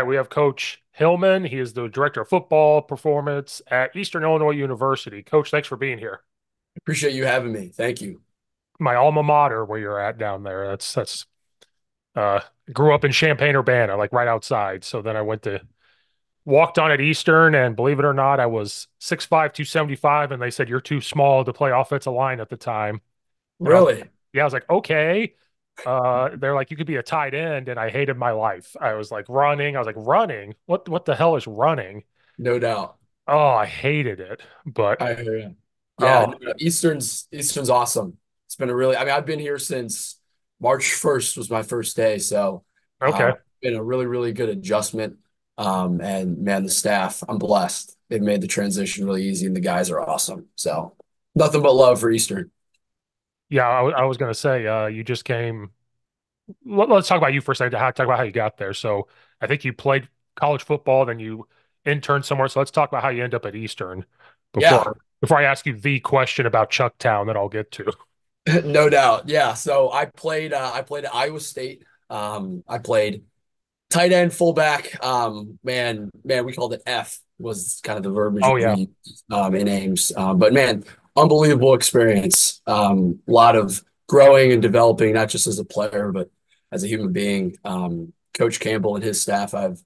right, we have Coach Hillman. He is the director of football performance at Eastern Illinois University. Coach, thanks for being here. Appreciate you having me. Thank you. My alma mater, where you're at down there. That's uh grew up in Champaign-Urbana, like right outside. So then I went to walked on at Eastern, and believe it or not, I was 6'5", 275, and they said you're too small to play offensive line at the time. And I was Really? yeah, I was like, okay. They're like, you could be a tight end, and I hated my life. I was like running. I was like, running? What the hell is running? No doubt. Oh, I hated it. But I hear you. Yeah, oh, no, no, Eastern's awesome. It's been a really, I mean, I've been here since March 1st was my first day. So okay. been a really, really good adjustment. And man, the staff, I'm blessed. They've made the transition really easy and the guys are awesome. So nothing but love for Eastern. Yeah, I was gonna say, you just came. Let's talk about you for a second. Talk about how you got there. So I think you played college football, then you interned somewhere. So let's talk about how you end up at Eastern Yeah, before I ask you the question about Chucktown that I'll get to. no doubt. Yeah. So I played at Iowa State. I played tight end, fullback. Man, we called it F was kind of the verbiage Oh yeah. we used in Ames. But man, unbelievable experience. A lot of growing and developing, not just as a player, but as a human being. Coach Campbell and his staff, I've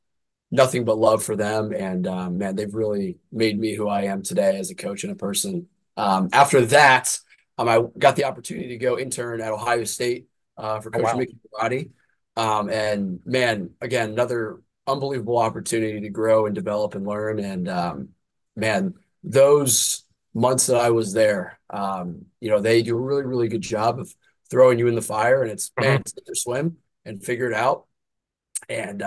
nothing but love for them, and man, they've really made me who I am today as a coach and a person. After that, I got the opportunity to go intern at Ohio State for Oh Coach wow. Mickey Marotti. And man, again, another unbelievable opportunity to grow and develop and learn. And man, those months that I was there, they do a really, really good job of throwing you in the fire. And it's, Hmm. man, sink or swim and figure it out. And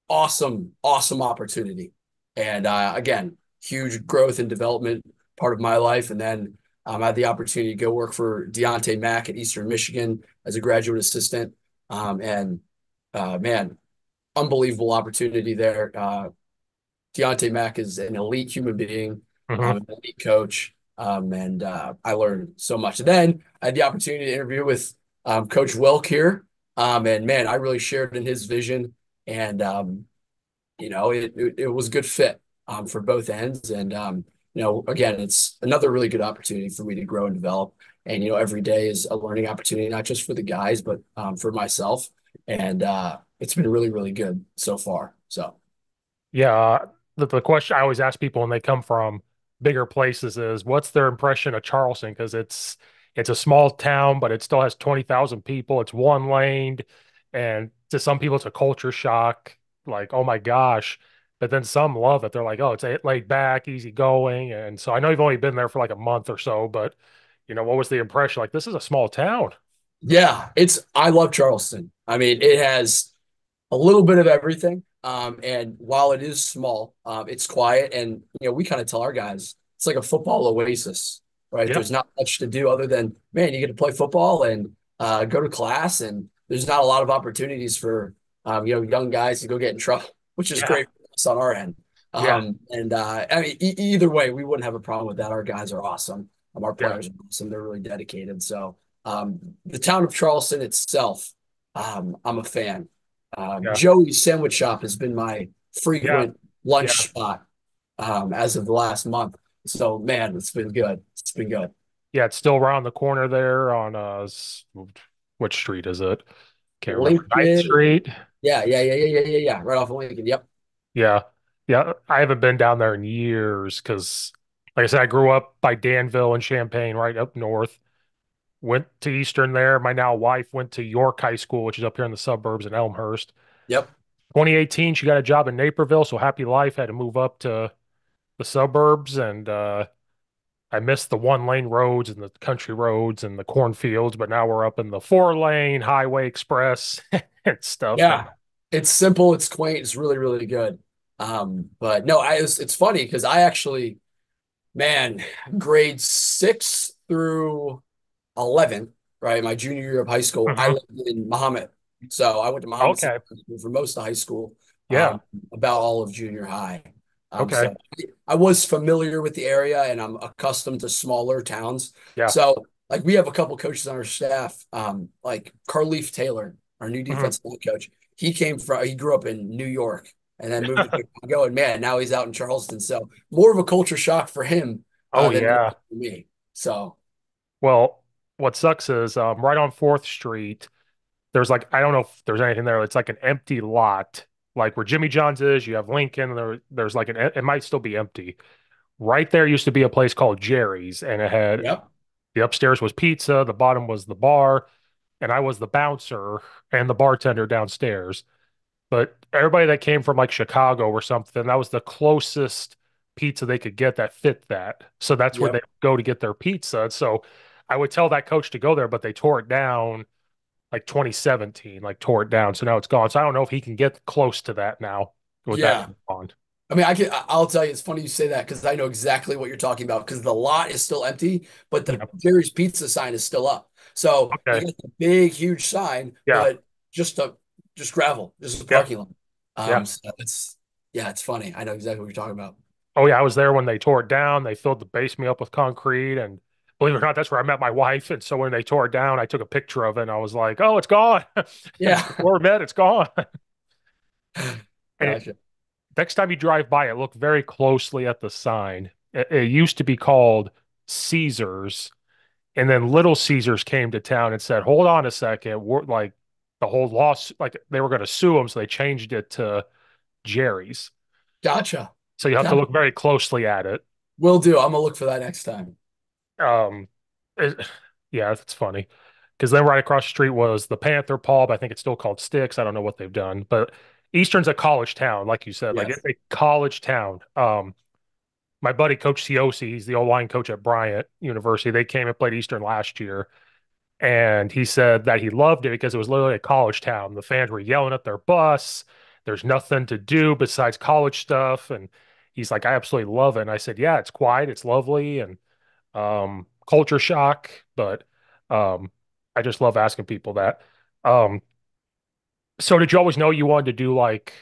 awesome, awesome opportunity. And again, huge growth and development part of my life. And then I had the opportunity to go work for Deontay Mack at Eastern Michigan as a graduate assistant. And man, unbelievable opportunity there. Deontay Mack is an elite human being, Hmm. an elite coach. And I learned so much. And then I had the opportunity to interview with Coach Welk here. And man, I really shared in his vision. And it was a good fit for both ends. And again, it's another really good opportunity for me to grow and develop. And every day is a learning opportunity, not just for the guys, but for myself. And it's been really, really good so far. So Yeah. The question I always ask people when they come from bigger places is, what's their impression of Charleston? Because it's a small town, but it still has 20,000 people. It's one laned, and to some people, it's a culture shock. Like, oh my gosh. But then some love it. They're like, oh, it's laid back, easy going. And so I know you've only been there for like a month or so, but what was the impression? Like, this is a small town. yeah, I love Charleston. I mean, it has a little bit of everything. And while it is small, it's quiet. And, we kind of tell our guys it's like a football oasis, right? Yeah. There's not much to do other than, man, you get to play football and go to class. And there's not a lot of opportunities for, young guys to go get in trouble, which is Yeah. great for us on our end. Yeah. And I mean, either way, we wouldn't have a problem with that. Our guys are awesome. Our Yeah. players are awesome. They're really dedicated. So the town of Charleston itself, I'm a fan. Yeah. Joey's Sandwich Shop has been my Yeah. frequent lunch Yeah. spot as of the last month. So, man, it's been good. It's been good. Yeah. It's still around the corner there on which street is it? Can't remember. Ninth Lincoln. Street. Yeah. Right off of Lincoln. Yep. Yeah. Yeah. I haven't been down there in years because, like I said, I grew up by Danville and Champaign, right up north. Went to Eastern there. My now wife went to York High School, which is up here in the suburbs in Elmhurst. Yep. 2018, she got a job in Naperville, so happy life, had to move up to the suburbs, and I missed the one lane roads and the country roads and the cornfields, but now we're up in the four lane highway express and stuff. And Yeah. It's simple. It's quaint. It's really, really good. But no, it's funny because I actually, man, grade 6 through 11, right? My junior year of high school, I Mhm. lived in Muhammad. So I went to Muhammad City Okay. for most of high school, Yeah. about all of junior high. Okay. So I was familiar with the area and I'm accustomed to smaller towns. Yeah. So like we have a couple coaches on our staff, like Carleaf Taylor. our new Mhm. defensive line coach, he grew up in New York and then moved to Chicago, and man, now he's out in Charleston. So more of a culture shock for him Oh than it yeah. is for me. So Well, what sucks is right on Fourth Street, there's like I don't know if there's anything there. It's like an empty lot, like where Jimmy John's is. You have Lincoln. There's like it might still be empty. Right there used to be a place called Jerry's, and it had yep, the upstairs was pizza, the bottom was the bar, and I was the bouncer and the bartender downstairs. But everybody that came from like Chicago or something, that was the closest pizza they could get that fit that. So that's where they yep. go to get their pizza. So I would tell that coach to go there, but they tore it down like 2017, like tore it down. So now it's gone. So I don't know if he can get close to that now with that Yeah. gone. I mean, I'll tell you, it's funny you say that because I know exactly what you're talking about because the lot is still empty, but the Yeah. Jerry's Pizza sign is still up. So you Okay. got the big, huge sign, Yeah. but just a just gravel, just a Yeah. parking lot. Yeah. So it's yeah, it's funny. I know exactly what you're talking about. Oh yeah, I was there when they tore it down. They filled the basement up with concrete, and believe it or not, that's where I met my wife. And so when they tore it down, I took a picture of it, and I was like, "Oh, it's gone." Yeah. Before we met, it's gone. And Gotcha. next time you drive by it, look very closely at the sign. It used to be called Caesars, and then Little Caesars came to town and said, "Hold on a second, we're like the whole loss, like they were going to sue them, so they changed it to Jerry's." Gotcha. So you have to Gotcha. look very closely at it. Will do. I'm gonna look for that next time. Um, it- yeah, that's funny. Because then right across the street was the Panther Pub. I think it's still called Sticks. I don't know what they've done, but Eastern's a college town, like you said, like Yes. it's a college town. My buddy Coach Ciosi, he's the old line coach at Bryant University. They came and played Eastern last year, and he said that he loved it because it was literally a college town. The fans were yelling at their bus. There's nothing to do besides college stuff, and he's like, I absolutely love it. And I said, yeah, it's quiet, it's lovely, and culture shock, but um, I just love asking people that. Um, so did you always know you wanted to do like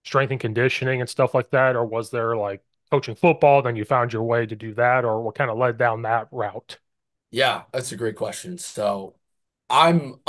strength and conditioning and stuff like that, or was there like coaching football, then you found your way to do that, or what kind of led down that route? Yeah, that's a great question. So I'm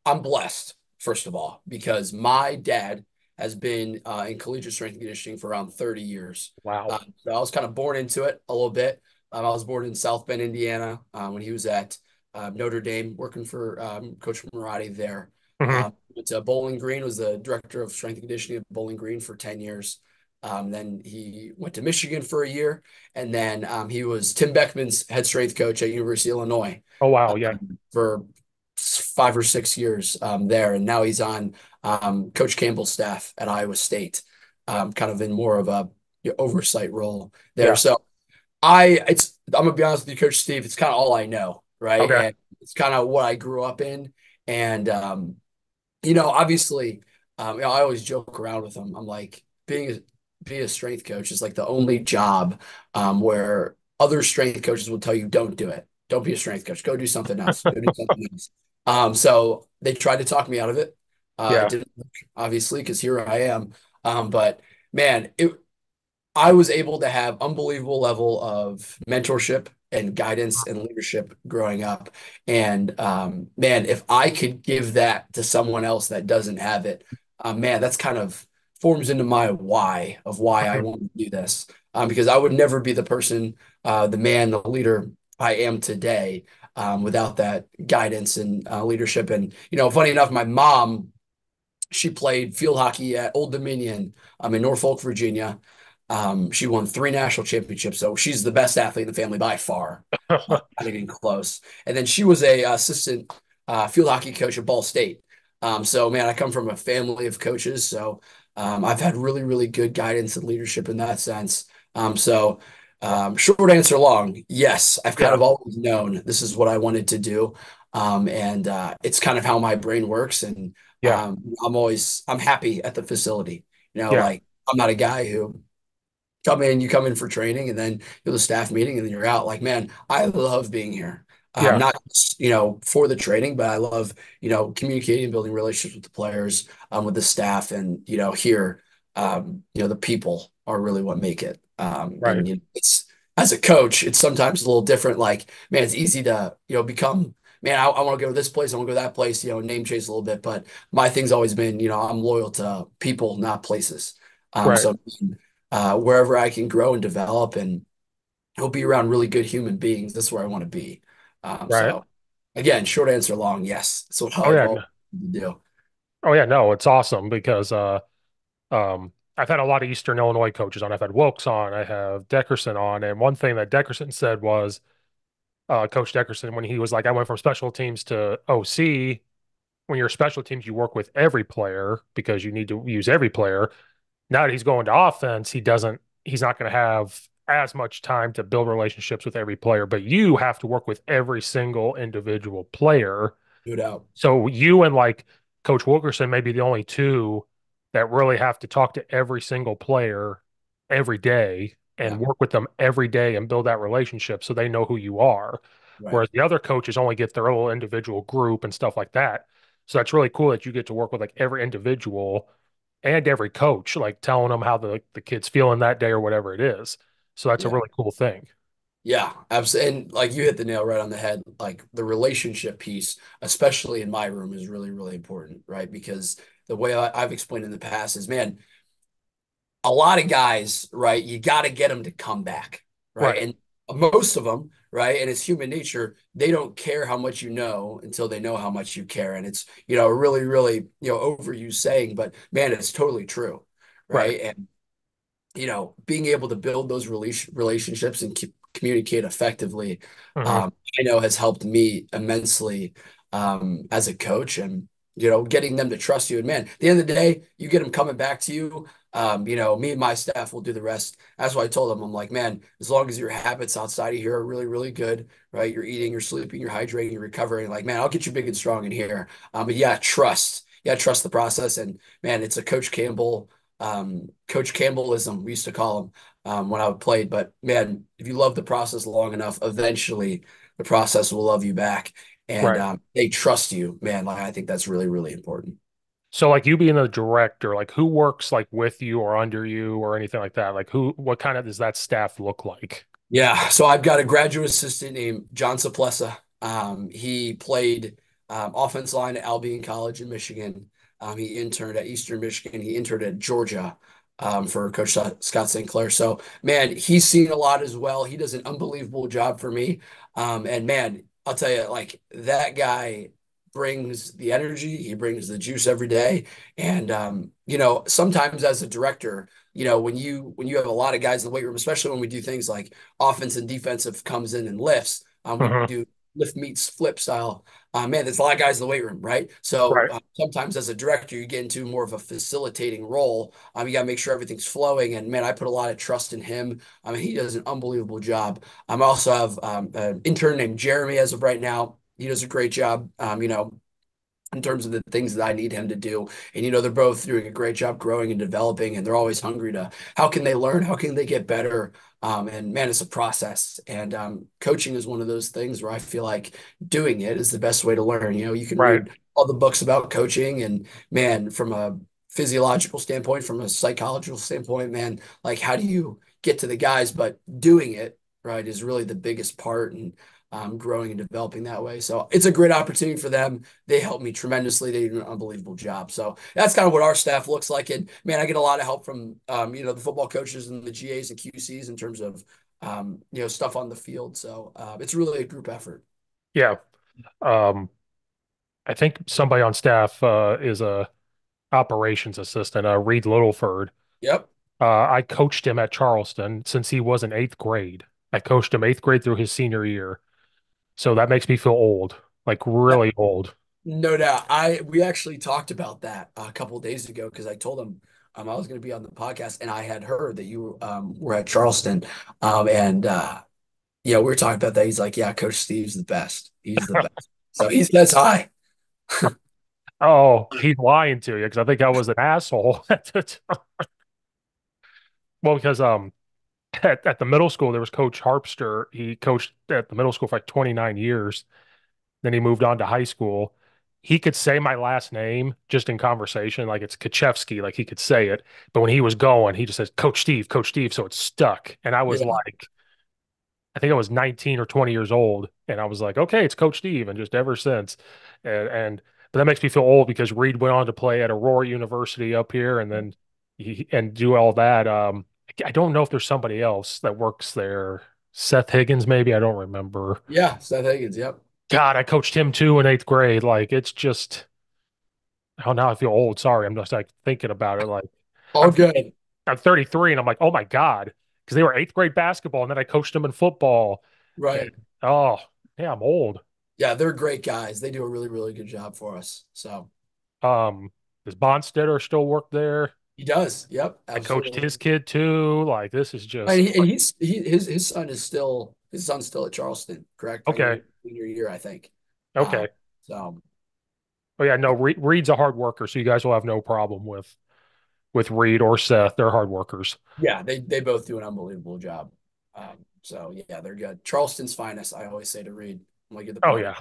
blessed, first of all, because my dad has been in collegiate strength and conditioning for around 30 years. Wow. So I was kind of born into it a little bit. I was born in South Bend, Indiana, when he was at Notre Dame, working for Coach Marotti there. Hmm. Went to Bowling Green, was the director of strength and conditioning at Bowling Green for 10 years. Then he went to Michigan for a year, and then he was Tim Beckman's head strength coach at University of Illinois Oh wow, yeah, for 5 or 6 years there, and now he's on Coach Campbell's staff at Iowa State, kind of in more of a oversight role there. yeah, So I'm gonna be honest with you, Coach Steve. It's kind of all I know, right? okay, And it's kind of what I grew up in, and obviously, I always joke around with them. I'm like, being a strength coach is like the only job where other strength coaches will tell you, don't do it. Don't be a strength coach. Go do something else. Go do something else. So they tried to talk me out of it. It yeah, didn't work, obviously, because here I am. But man, I was able to have unbelievable level of mentorship and guidance and leadership growing up. And man, if I could give that to someone else that doesn't have it, man, that's kind of forms into my why of why I mhm, want to do this. Because I would never be the person, the man, the leader I am today without that guidance and leadership. And, funny enough, my mom, she played field hockey at Old Dominion in Norfolk, Virginia. She won 3 national championships, so she's the best athlete in the family by far, not even close. And then she was a assistant field hockey coach at Ball State. So man, I come from a family of coaches, so I've had really, really good guidance and leadership in that sense. Short answer long, yes, I've kind yeah, of always known this is what I wanted to do. And it's kind of how my brain works. And yeah, I'm happy at the facility. yeah, Like I'm not a guy who you come in for training and then you have a staff meeting and then you're out. Like, man, I love being here. yeah, Not for the training, but I love, communicating, building relationships with the players, with the staff and, here, the people are really what make it. right, It's as a coach, it's sometimes a little different. Like, man, it's easy to, become man, I want to go to this place, I want to go to that place, name chase a little bit. But my thing's always been, I'm loyal to people, not places. Right, So wherever I can grow and develop and he'll be around really good human beings, that's where I want to be. right. So again, short answer long, yes. That's what Oh I've yeah, always wanted to do. oh yeah, no, it's awesome because I've had a lot of Eastern Illinois coaches on. I've had Wilkes on, I have Deckerson on, and one thing that Deckerson said was, Coach Deckerson, when he was like, I went from special teams to OC. When you're special teams, you work with every player because you need to use every player. Now that he's going to offense, he's not going to have as much time to build relationships with every player, but you have to work with every single individual player. No doubt. So you and like Coach Wilkerson may be the only two that really have to talk to every single player every day Yeah. and work with them every day and build that relationship so they know who you are. Right. Whereas the other coaches only get their little individual group and stuff like that. So that's really cool that you get to work with like every individual and every coach, like telling them how the kid's feeling that day or whatever it is. So that's a Yeah. really cool thing. Yeah, absolutely. And like you hit the nail right on the head. Like the relationship piece, especially in my room, is really, really important, right? Because the way I've explained in the past is, man, a lot of guys, right? You got to get them to come back, right? Right, And most of them, right? And it's human nature. They don't care how much you know until they know how much you care. And it's, a really, really, overused saying, but man, it's totally true, right. right? And being able to build those relationships and communicate effectively, Hmm. I know has helped me immensely as a coach and, getting them to trust you. And man, at the end of the day, you get them coming back to you. Me and my staff will do the rest. That's why I told them, I'm like, man, as long as your habits outside of here are really, really good, right? You're eating, you're sleeping, you're hydrating, you're recovering. Like, man, I'll get you big and strong in here. But yeah, trust. Yeah, trust the process. And man, it's a Coach Campbellism, we used to call him when I played. But man, if you love the process long enough, eventually the process will love you back, and Right. they trust you, man. Like I think that's really, really important. So like you being a director, like who works like with you or under you or anything like that? Like what kind of does that staff look like? Yeah, so I've got a graduate assistant named John Saplessa. He played offense line at Albion College in Michigan. He interned at Eastern Michigan. He interned at Georgia for Coach Scott St. Clair. So, man, he's seen a lot as well. He does an unbelievable job for me. And man, I'll tell you, like that guy brings the energy. He brings the juice every day. And sometimes as a director, when you have a lot of guys in the weight room, especially when we do things like offense and defensive comes in and lifts. We Hmm. do lift meets flip style. Man, there's a lot of guys in the weight room, right? So Right. sometimes as a director, you get into more of a facilitating role. You got to make sure everything's flowing. And man, I put a lot of trust in him. I mean, he does an unbelievable job. I also have an intern named Jeremy as of right now. He does a great job. In terms of the things that I need him to do. And they're both doing a great job growing and developing, and they're always hungry to how can they learn, how can they get better. And man, it's a process. And coaching is one of those things where I feel like doing it is the best way to learn. You can Right. read all the books about coaching, and man, from a physiological standpoint, from a psychological standpoint, man, like how do you get to the guys? But doing it right is really the biggest part, and growing and developing that way. So it's a great opportunity for them. They help me tremendously. They do an unbelievable job. So that's kind of what our staff looks like. And man, I get a lot of help from the football coaches and the GAs and QCs in terms of stuff on the field. So it's really a group effort. Yeah. Um, I think somebody on staff is a operations assistant, Reed Littleford. Yep. I coached him at Charleston since he was in eighth grade. I coached him eighth grade through his senior year. So that makes me feel old, like really old. No doubt. We actually talked about that a couple of days ago because I told him I was going to be on the podcast and I had heard that you were at Charleston. And we were talking about that. He's like, yeah, Coach Steve's the best. He's the best. So he says hi. Oh, he's lying to you because I think I was an asshole. Well, because at the middle school there was Coach Harpster. He coached at the middle school for like 29 years. Then he moved on to high school. He could say my last name just in conversation, like it's Kaczewski, like he could say it. But when he was going, he just says Coach Steve, Coach Steve. So it stuck. And I was Yeah. like, I think I was 19 or 20 years old, and I was like, okay, it's Coach Steve, and just ever since, and but that makes me feel old because Reed went on to play at Aurora University up here, and then and do all that. I don't know if there's somebody else that works there. Seth Higgins, maybe I don't remember. Yeah, Seth Higgins. Yep. God, I coached him too in eighth grade. Like it's just, oh, now I feel old. Sorry, I'm just like thinking about it. Like All I'm good. I'm 33, and I'm like, oh my God, because they were eighth grade basketball, and then I coached them in football. And Right. oh, yeah, I'm old. Yeah, they're great guys. They do a really, really good job for us. So Um, does Bonstetter still work there? he does. Yep, I coached absolutely. his kid too. Like this is just And his son is still his son's still at Charleston, correct? Like in okay. their senior year, I think. Okay. So Oh yeah, no, Reed's a hard worker, so you guys will have no problem with Reed or Seth. They're hard workers. yeah, they both do an unbelievable job. So yeah, they're good. Charleston's finest, I always say to Reed. I'm like, you're the Oh pride of yeah,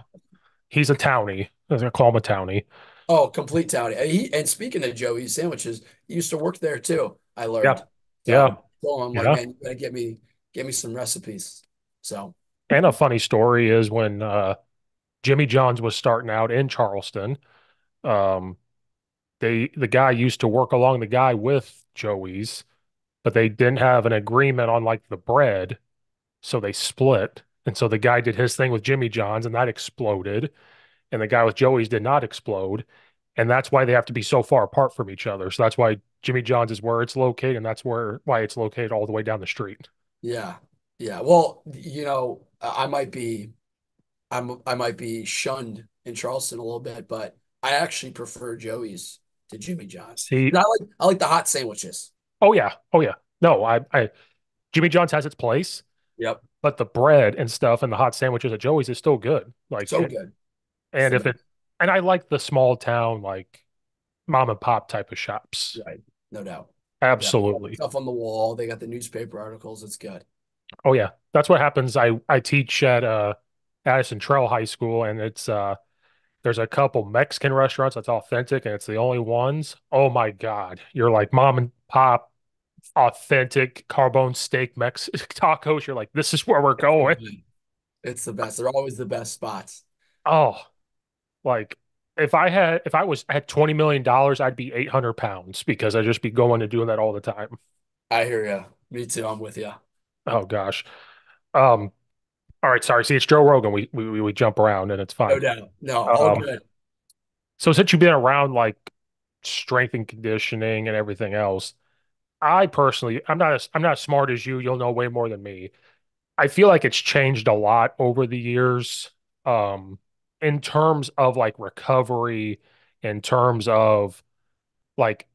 he's a townie. I was gonna call him a townie. oh, complete town. And speaking of Joey's sandwiches, he used to work there too. I Yeah, learned. yeah, So I'm like, yeah. man, you gotta get me some recipes. So And a funny story is when Jimmy John's was starting out in Charleston. Um, the guy used to work along the guy with Joey's, but they didn't have an agreement on like the bread, so they split. And so the guy did his thing with Jimmy John's, and that exploded. And the guy with Joey's did not explode. And that's why they have to be so far apart from each other. So that's why Jimmy John's is where it's located, and that's why it's located all the way down the street. yeah, yeah. Well, I might be shunned in Charleston a little bit, but I actually prefer Joey's to Jimmy John's. See, And I like the hot sandwiches. oh yeah, oh yeah. No, I Jimmy John's has its place, Yep. but the bread and stuff and the hot sandwiches at Joey's is still good. Like, So good. It's and the if it, best. and I like the small town, like mom and pop type of shops. Right. No doubt. Yeah. Absolutely. Stuff on the wall. They got the newspaper articles. It's good. Oh yeah, that's what happens. I teach at Addison Trail High School, and it's there's a couple Mexican restaurants that's authentic, and it's the only ones. Oh my God, you're like mom and pop authentic carbone steak Mex tacos. You're like, this is where we're It's the going. best. It's the best. They're always the best spots. Oh, like if I was had $20 million, I'd be 800 pounds because I'd just be going and doing that all the time. I hear you. Me too. I'm with you. Oh gosh. Um, all right, sorry. See, it's Joe Rogan. We jump around and it's No fine. doubt. No, all Um, good. so since you've been around like strength and conditioning and everything else, I personally, I'm not as smart as you. You'll know way more than me. I feel like it's changed a lot over the years, um, in terms of like recovery, in terms of like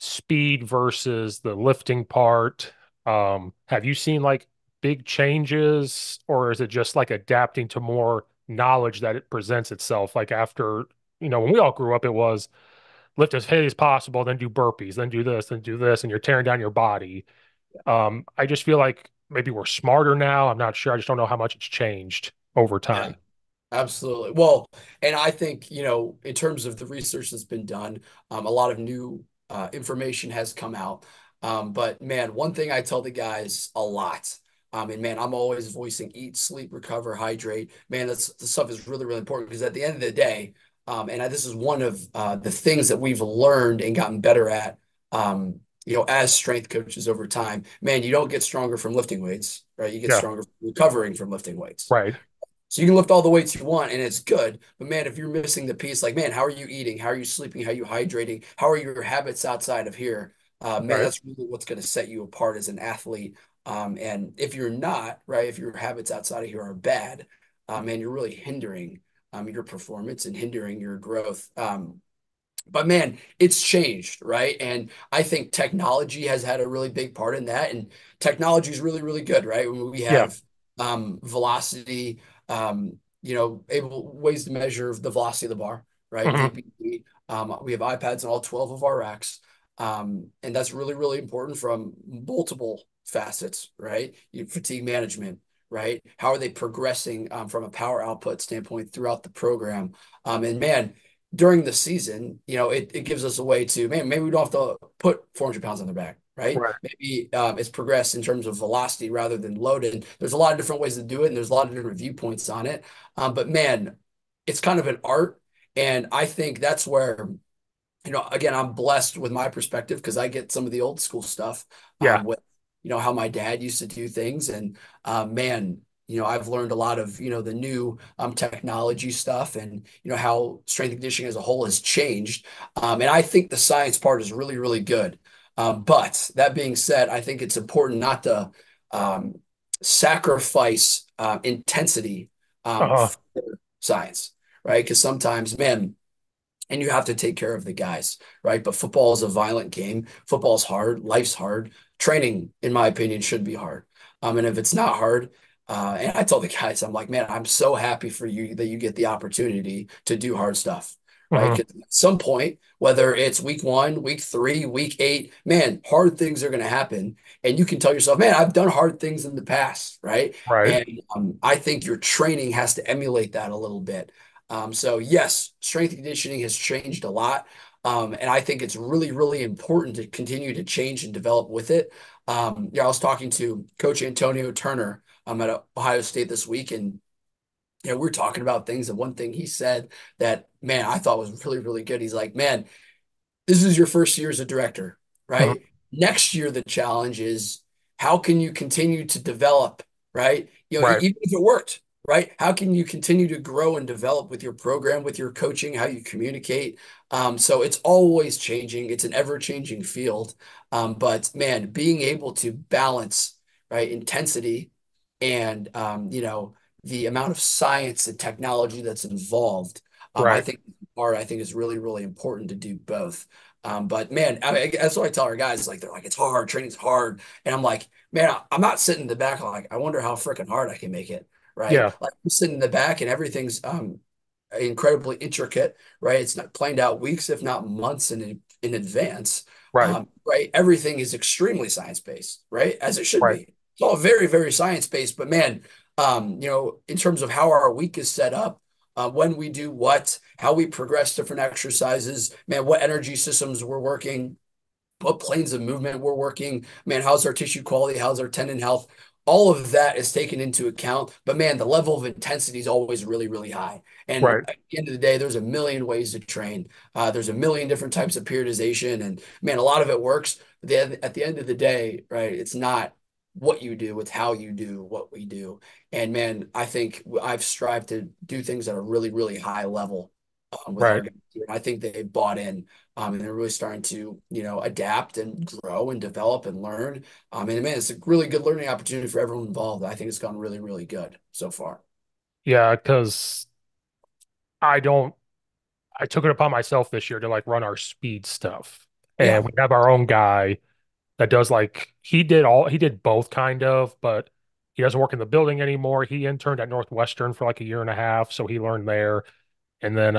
speed versus the lifting part. Have you seen like big changes, or is it just like adapting to more knowledge that it presents itself? Like after, when we all grew up, it was lift as heavy as possible, then do burpees, then do this, and you're tearing down your body. I just feel like maybe we're smarter now. I'm not sure. I just don't know how much it's changed over Yeah. time. Absolutely. Well, and I think, in terms of the research that's been done, a lot of new information has come out. But man, one thing I tell the guys a lot, and man, I'm always voicing eat, sleep, recover, hydrate. Man, this stuff is really, really important because at the end of the day, this is one of the things that we've learned and gotten better at, as strength coaches over time. Man, you don't get stronger from lifting weights, right? You get Yeah, stronger from recovering from lifting weights. right, So you can lift all the weights you want and it's good. But man, if you're missing the piece, like, man, how are you eating? How are you sleeping? How are you hydrating? How are your habits outside of here? Man, right, that's really what's going to set you apart as an athlete. And if you're not, right, if your habits outside of here are bad, man, you're really hindering your performance and hindering your growth. But man, it's changed, right? And I think technology has had a really big part in that. And technology is really, really good, right? When we yeah, have velocity, able ways to measure the velocity of the bar, right? hmm VPE. We have iPads in all 12 of our racks. And that's really, really important from multiple facets, right? Fatigue management, right? How are they progressing from a power output standpoint throughout the program? And man, during the season, it gives us a way to, man, maybe we don't have to put 400 pounds on their back. right? Right. Maybe it's progressed in terms of velocity rather than loaded. There's a lot of different ways to do it, and there's a lot of different viewpoints on it. But man, it's kind of an art, and I think that's where again, I'm blessed with my perspective because I get some of the old school stuff Yeah. with, how my dad used to do things. And man, I've learned a lot of, the new technology stuff and, how strength and conditioning as a whole has changed. And I think the science part is really, really good. But that being said, I think it's important not to um, sacrifice intensity Uh-huh. for science, right? Because sometimes, man, and you have to take care of the guys, right? But football is a violent game. Football's hard. Life's hard. Training, in my opinion, should be hard. And if it's not hard, and I tell the guys, I'm like, man, I'm so happy for you that you get the opportunity to do hard stuff, right? Hmm. Because at some point, whether it's week 1, week 3, week 8, man, hard things are going to happen. And you can tell yourself, man, I've done hard things in the past, right? Right. And I think your training has to emulate that a little bit. So yes, strength and conditioning has changed a lot. And I think it's really, really important to continue to change and develop with it. I was talking to Coach Antonio Turner at Ohio State this week, and we're talking about things. And one thing he said that, man, I thought was really, really good. He's like, man, this is your first year as a director, Mhm. right? Next year, the challenge is how can you continue to develop, right? Right. Even if it worked, right? How can you continue to grow and develop with your program, with your coaching, how you communicate? So it's always changing. It's an ever-changing field. But man, being able to balance, right, intensity and the amount of science and technology that's involved, I Right. think I think is really, really important to do both. But man, I mean, that's what I tell our guys. Like they're like, it's hard, training's hard, and I'm like, man, I'm not sitting in the back. Like, I wonder how freaking hard I can make it, right? Yeah. Like I'm sitting in the back, and everything's incredibly intricate, right? It's not planned out weeks, if not months in advance, Right. right? Everything is extremely science based, right? As it should Right. be. It's all very, very science based. But man, in terms of how our week is set up, when we do what, how we progress different exercises, man, what energy systems we're working, what planes of movement we're working, man, how's our tissue quality, how's our tendon health. All of that is taken into account. But man, the level of intensity is always really, really high. And Right. at the end of the day, there's a million ways to train. There's a million different types of periodization. And man, a lot of it works. At the end of the day, right, it's not what you do, it's how you do what we do. And man, I think I've strived to do things at a really, really high level with our Right. guys here. And I think they bought in and they're really starting to, adapt and grow and develop and learn. And man, it's a really good learning opportunity for everyone involved. I think it's gone really, really good so far. Yeah, because I don't I took it upon myself this year to like run our speed stuff. And Yeah. we have our own guy that does like he did both kind of, but he doesn't work in the building anymore. He interned at Northwestern for like a year and a half, so he learned there. And then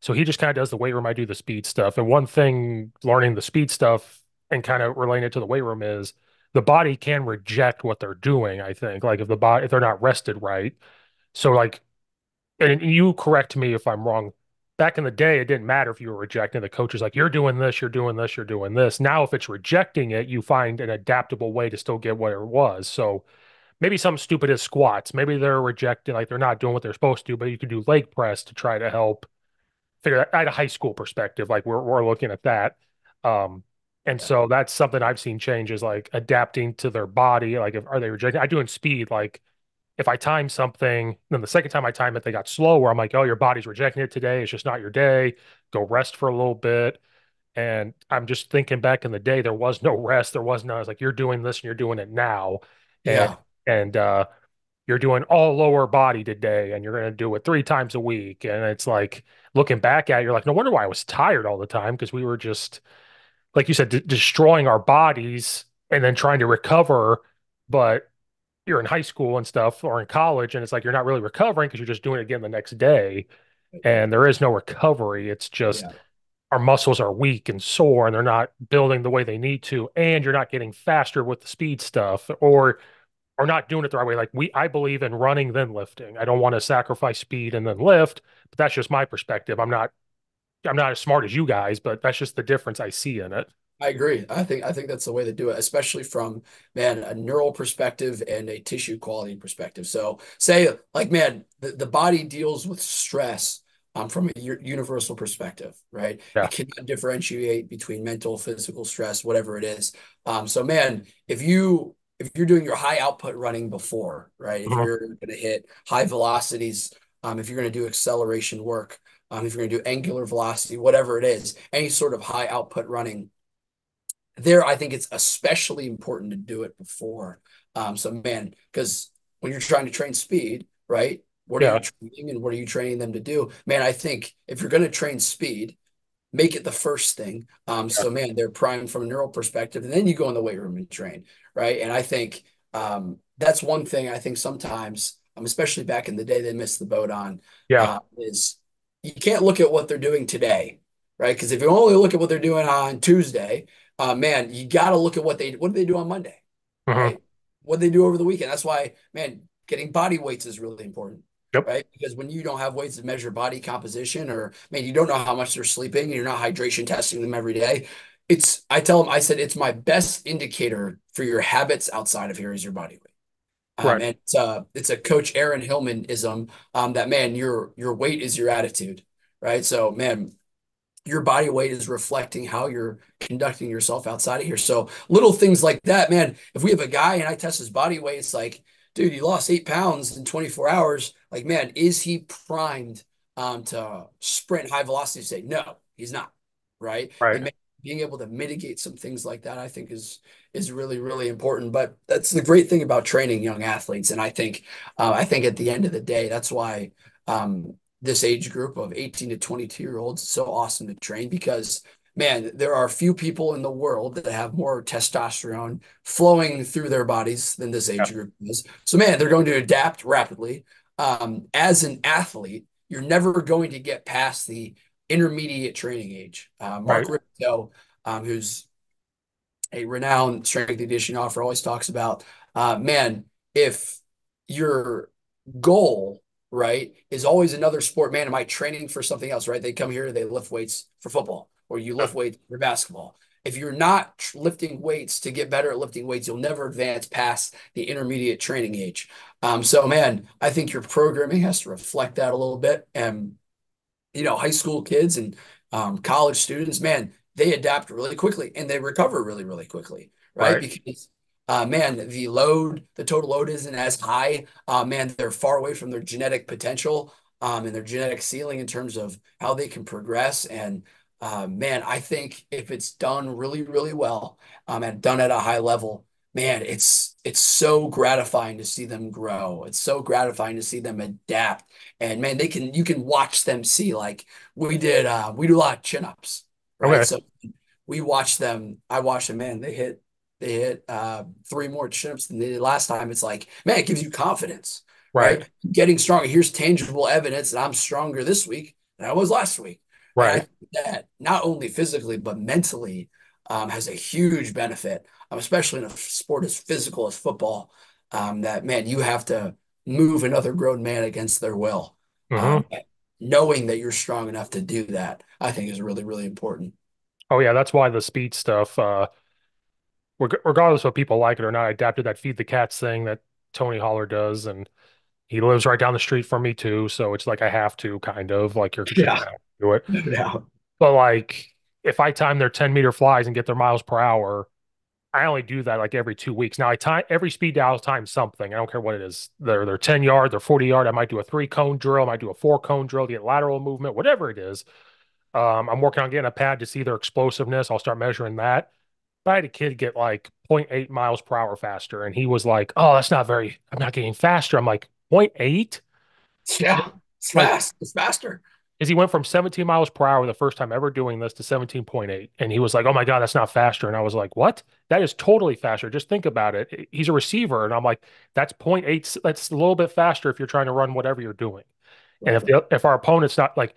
so he just kind of does the weight room. I do the speed stuff. And one thing learning the speed stuff and kind of relating it to the weight room is the body can reject what they're doing, I think. Like if they're not rested right. So like and you correct me if I'm wrong. Back in the day, it didn't matter if you were rejecting. The coach is like, you're doing this, you're doing this, you're doing this. Now, if it's rejecting it, you find an adaptable way to still get what it was. So maybe something stupid as squats. Maybe they're rejecting, like they're not doing what they're supposed to, but you can do leg press to try to help figure that at a high school perspective. Like we're looking at that. Um, and Yeah. so that's something I've seen change is like adapting to their body. Like, if are they rejecting? I do in speed, like if I time something, then the second time I time it, they got slower. I'm like, oh, your body's rejecting it today. It's just not your day. Go rest for a little bit. And I'm just thinking back in the day, there was no rest. There was no, I was like, you're doing this and you're doing it now. And, Yeah. and, you're doing all lower body today and you're going to do it 3 times a week. And it's like looking back at it, you're like, no wonder why I was tired all the time because we were just, like you said, destroying our bodies and then trying to recover. But you're in high school and stuff or in college and it's like you're not really recovering because you're just doing it again the next day and there is no recovery. It's just Yeah. our muscles are weak and sore and they're not building the way they need to and you're not getting faster with the speed stuff or not doing it the right way. Like I believe in running then lifting. I don't want to sacrifice speed and then lift, but that's just my perspective. I'm not as smart as you guys, but that's just the difference I see in it. I agree. I think that's the way to do it, especially from man a neural perspective and a tissue quality perspective. So say like man, the body deals with stress from a universal perspective, right? Yeah. It cannot differentiate between mental, physical stress, whatever it is. So man, if you're doing your high output running before, right? If Mhm. you're going to hit high velocities, if you're going to do acceleration work, if you're going to do angular velocity, whatever it is, any sort of high output running there, I think it's especially important to do it before. So man, because when you're trying to train speed, right? What are you Yeah. training and what are you training them to do? Man, I think if you're going to train speed, make it the first thing. Yeah. So man, they're primed from a neural perspective, and then you go in the weight room and train, right? And I think that's one thing I think sometimes, especially back in the day, they missed the boat on Yeah. is you can't look at what they're doing today, right? Because if you only look at what they're doing on Tuesday, man, you got to look at what do they do on Monday, Hmm. right? What do they do over the weekend? That's why, man, getting body weights is really important, Yep. right? Because when you don't have weights to measure body composition, or man, you don't know how much they're sleeping, and you're not hydration testing them every day. I tell them, I said, it's my best indicator for your habits outside of here is your body weight. Right. And it's a Coach Aaron Hillman ism that man, your weight is your attitude, right? So man, your body weight is reflecting how you're conducting yourself outside of here. So little things like that, man. If we have a guy and I test his body weight, it's like, dude, he lost 8 pounds in 24 hours. Like, man, is he primed to sprint high velocity? Say, no, he's not. Right. Right. And being able to mitigate some things like that, I think is really, really important. But that's the great thing about training young athletes. And I think at the end of the day, that's why this age group of 18 to 22-year-olds is so awesome to train because man, there are few people in the world that have more testosterone flowing through their bodies than this Yeah. age group is. So man, they're going to adapt rapidly. As an athlete, you're never going to get past the intermediate training age. Mark Right. Rippetoe, who's a renowned strength and conditioning officer, always talks about, man, if your goal, right, is always another sport, man, am I training for something else, right? They come here, they lift weights for football, or you Yeah. lift weights for basketball. If you're not lifting weights to get better at lifting weights, you'll never advance past the intermediate training age. So, man, I think your programming has to reflect that a little bit. And high school kids and college students, man, they adapt really quickly and they recover really, really quickly, right? Right. Because, man, the total load isn't as high. Man, they're far away from their genetic potential and their genetic ceiling in terms of how they can progress. And, man, I think if it's done really, really well and done at a high level, man, it's so gratifying to see them grow. It's so gratifying to see them adapt and man, you can watch them see like we do a lot of chin-ups, right? Okay. So I watched them, man, they hit three more chin-ups than they did last time. It's like, man, it gives you confidence, Right. right? Getting stronger. Here's tangible evidence that I'm stronger this week than I was last week. And I Right. think that not only physically, but mentally has a huge benefit, especially in a sport as physical as football. That man, you have to move another grown man against their will. Hmm. Knowing that you're strong enough to do that, I think is really, really important. Oh yeah, that's why the speed stuff, regardless of people like it or not, I adapted that feed the cats thing that Tony Holler does, and he lives right down the street from me too, so it's like I have to kind of like you're saying Yeah, I have to do it. no doubt. But like if I time their 10-meter flies and get their miles per hour, I only do that like every 2 weeks. Now I time every speed dial time something. I don't care what it is. They're 10 yard, they're 40 yard. I might do a 3 cone drill, I might do a 4 cone drill to get lateral movement, whatever it is. I'm working on getting a pad to see their explosiveness. I'll start measuring that. I had a kid get like zero point 0.8 miles per hour faster, and he was like, "Oh, that's not very. I'm not getting faster." I'm like, "0 point 0.8? Yeah, it's Like, fast. It's faster. is he went from 17 miles per hour the first time ever doing this to 17.8, and he was like, "Oh my God, that's not faster." And I was like, "What? That is totally faster. Just think about it. He's a receiver." And I'm like, "That's zero point 0.8. That's a little bit faster if you're trying to run whatever you're doing." And Love it. if our opponent's not like,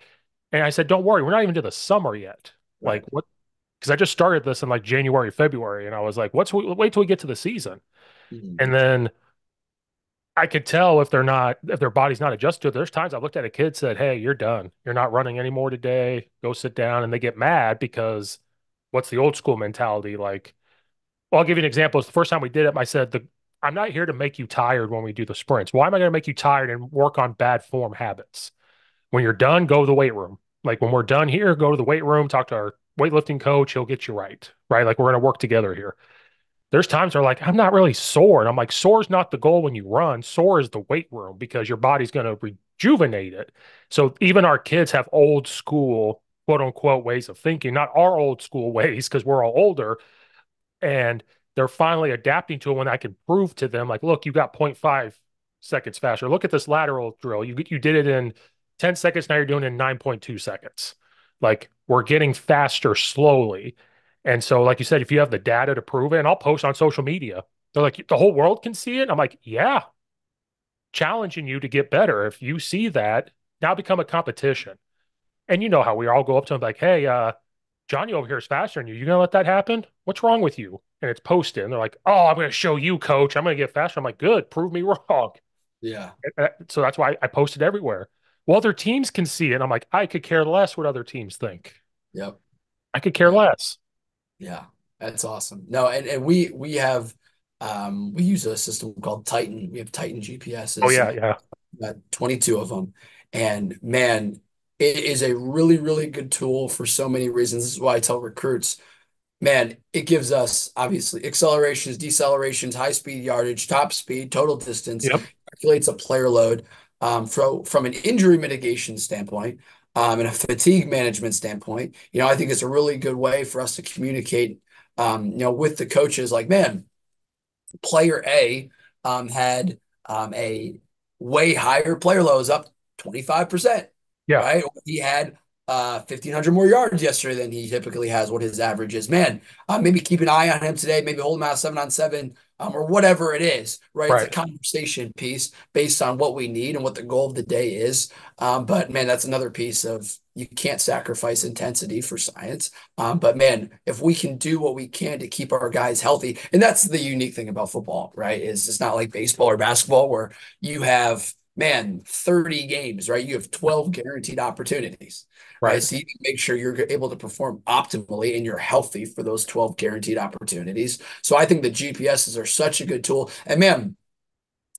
and I said, "Don't worry, we're not even to the summer yet. Like Right. what?" Because I just started this in like January, February, and I was like, wait till we get to the season." Mhm. And then I could tell if their body's not adjusted to it. There's times I've looked at a kid, said, "Hey, you're done. You're not running anymore today. Go sit down." And they get mad because what's the old school mentality like? Well, I'll give you an example. It's the first time we did it. I said, I'm not here to make you tired when we do the sprints. Why am I going to make you tired and work on bad form habits? When you're done, go to the weight room. Like when we're done here, go to the weight room, talk to our weightlifting coach. He'll get you right. Right. Like we're going to work together here. There's times where like, I'm not really sore. And I'm like, sore is not the goal when you run. Sore is the weight room because your body's going to rejuvenate it. So even our kids have old school, quote unquote, ways of thinking, not our old school ways because we're all older, and they're finally adapting to it when I can prove to them, like, look, you got zero point 0.5 seconds faster. Look at this lateral drill. You did it in 10 seconds. Now you're doing it in 9.2 seconds. Like we're getting faster slowly. And so, like you said, if you have the data to prove it, and I'll post on social media, they're like, the whole world can see it. I'm like, yeah, challenging you to get better. If you see that, now become a competition. And you know how we all go up to them like, hey, Johnny over here is faster than you. You gonna let that happen? What's wrong with you? And it's posted. And they're like, oh, I'm gonna show you, coach. I'm gonna get faster. I'm like, good, prove me wrong. Yeah. So that's why I posted everywhere. Well, other teams can see it. And I'm like, I could care less what other teams think. Yep. I could care Yep. less. Yeah. That's awesome. No, and we have we use a system called Titan. We have Titan Oh GPSs yeah, and yeah. got 22 of them. And man, it is a really, really good tool for so many reasons. This is why I tell recruits, man, it gives us obviously accelerations, decelerations, high speed yardage, top speed, total distance, Yep. calculates a player load from an injury mitigation standpoint and a fatigue management standpoint. I think it's a really good way for us to communicate, with the coaches like, man, player A had a way higher player lows up 25%, Yeah. right? He had 1,500 more yards yesterday than he typically has, what his average is. Man, maybe keep an eye on him today, maybe hold him out 7-on-7 or whatever it is, right? It's a Right. conversation piece based on what we need and what the goal of the day is. But man, that's another piece of you can't sacrifice intensity for science. But man, if we can do what we can to keep our guys healthy, and that's the unique thing about football, right? Is it's not like baseball or basketball where you have, man, 30 games, right? You have 12 guaranteed opportunities, right? Right. So you can make sure you're able to perform optimally and you're healthy for those 12 guaranteed opportunities. So I think the GPSs are such a good tool. And man,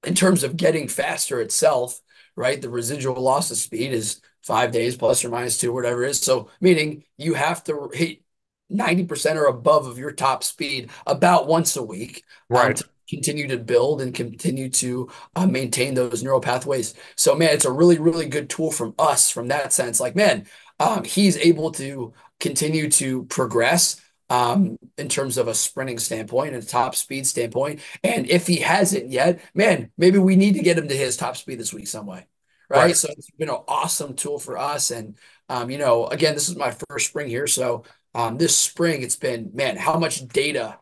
in terms of getting faster itself, right? The residual loss of speed is 5 days plus or minus two, whatever it is. So, meaning you have to hit 90% or above of your top speed about once a week Right. to continue to build and continue to maintain those neural pathways. So, man, it's a really, really good tool from us from that sense. Like, man, he's able to continue to progress in terms of a sprinting standpoint and a top speed standpoint. And if he hasn't yet, man, maybe we need to get him to his top speed this week some way. Right. Right. So it's been an awesome tool for us. And, again, this is my first spring here. So this spring, it's been, man, how much data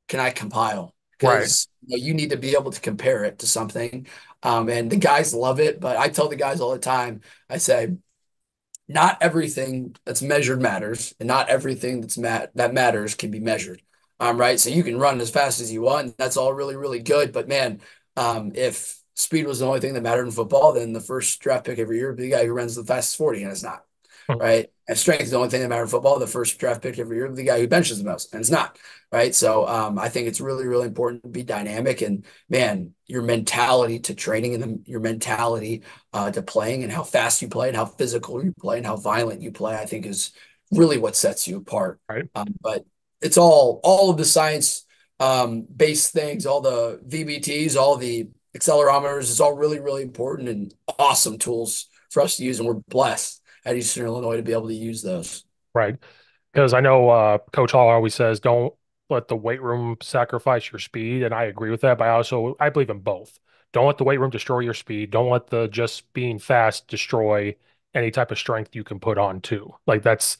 can I compile? Right. Because you need to be able to compare it to something. And the guys love it. But I tell the guys all the time, I say, not everything that's measured matters, and not everything that matters can be measured. Right. So you can run as fast as you want. And that's all really, really good. But man, if speed was the only thing that mattered in football, then the first draft pick every year would be the guy who runs the fastest 40, and it's not. Right. And strength is the only thing that matters in football. The first draft pick every year would be the guy who benches the most, and it's not. Right. So I think it's really, really important to be dynamic and man, your mentality to training and your mentality to playing and how fast you play and how physical you play and how violent you play, I think is really what sets you apart. Right. But it's all of the science based things, all the VBTs, all the accelerometers, it's all really, really important and awesome tools for us to use. And we're blessed at Eastern Illinois to be able to use those. Right. Because I know Coach Hall always says, don't let the weight room sacrifice your speed. And I agree with that. But I believe in both. Don't let the weight room destroy your speed. Don't let the just being fast destroy any type of strength you can put on too. Like that's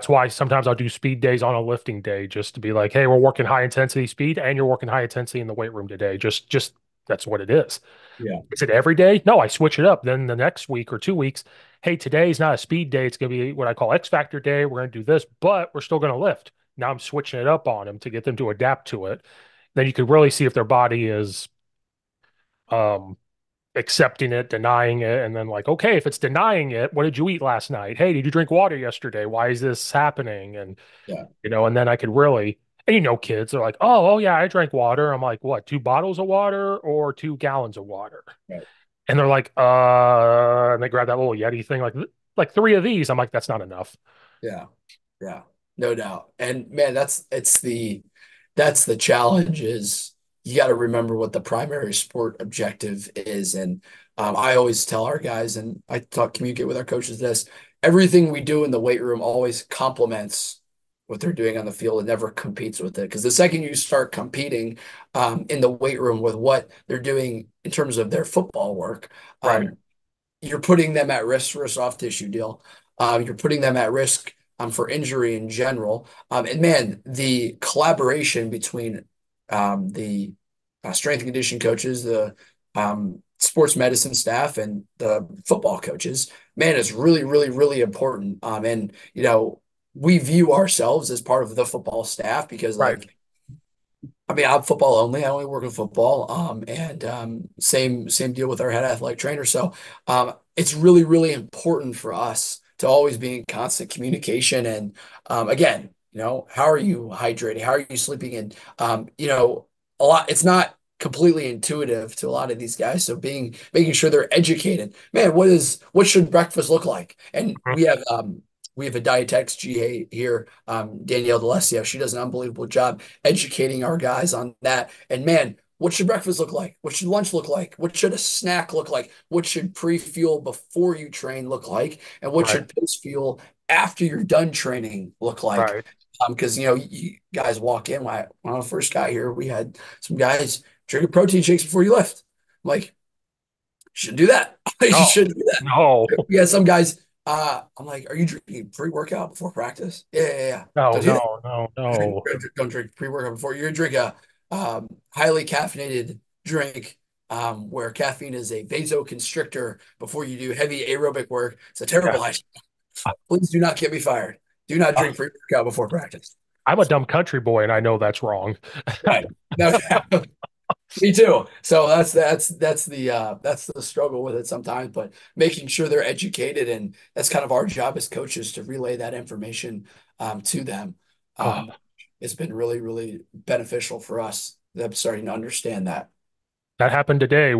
why sometimes I'll do speed days on a lifting day just to be like, hey, we're working high intensity speed and you're working high intensity in the weight room today. Just that's what it is. Yeah. Is it every day? No, I switch it up. Then the next week or 2 weeks, hey, today's not a speed day. It's going to be what I call X Factor day. We're going to do this, but we're still going to lift. Now I'm switching it up on them to get them to adapt to it. Then you could really see if their body um, accepting it, denying it, and then like, okay, if it's denying it, what did you eat last night? Hey, did you drink water yesterday? Why is this happening? And Yeah. and then I could really, and kids are like, oh yeah, I drank water. I'm like, what, 2 bottles of water or 2 gallons of water? Right. And they're like, and they grab that little Yeti thing, like 3 of these. I'm like, that's not enough. Yeah. Yeah, no doubt. And man, that's the challenge is you got to remember what the primary sport objective is. And I always tell our guys, and I talk communicate with our coaches this, everything we do in the weight room always complements what they're doing on the field. It never competes with it. Because the second you start competing in the weight room with what they're doing in terms of their football work, Right, um, you're putting them at risk for a soft tissue deal. You're putting them at risk for injury in general. And man, the collaboration between the strength and conditioning coaches, the sports medicine staff, and the football coaches, man, is really, really, really important. And we view ourselves as part of the football staff because, right. like, I mean, I'm football only. I only work in football. And same deal with our head athletic trainer. So it's really, really important for us to always be in constant communication. And again, how are you hydrating? How are you sleeping? And a lot. It's not completely intuitive to a lot of these guys. So making sure they're educated. Man, what should breakfast look like? And Mhm. we have a dietetics GA here, Danielle D'Alessio. She does an unbelievable job educating our guys on that. And man, what should breakfast look like? What should lunch look like? What should a snack look like? What should pre-fuel before you train look like? And what Right, should post-fuel after you're done training look like? right. Because you guys walk in. When I first got here, we had some guys drinking protein shakes before you left. I'm like, you shouldn't do that. You No, shouldn't do that. no, We had some guys. I'm like, are you drinking pre-workout before practice? Yeah, yeah, yeah. no, Don't do no, no, no. don't drink pre-workout before. You're gonna drink a highly caffeinated drink where caffeine is a vasoconstrictor before you do heavy aerobic work. It's a Yeah. terrible idea. Please do not get me fired. Do not drink pre-workout before practice. I'm a dumb country boy and I know that's wrong. Right. No, me too. So that's the struggle with it sometimes, but making sure they're educated, and that's kind of our job as coaches to relay that information to them. Oh, Um, it's been really, really beneficial for us. Them starting to understand that. that happened today.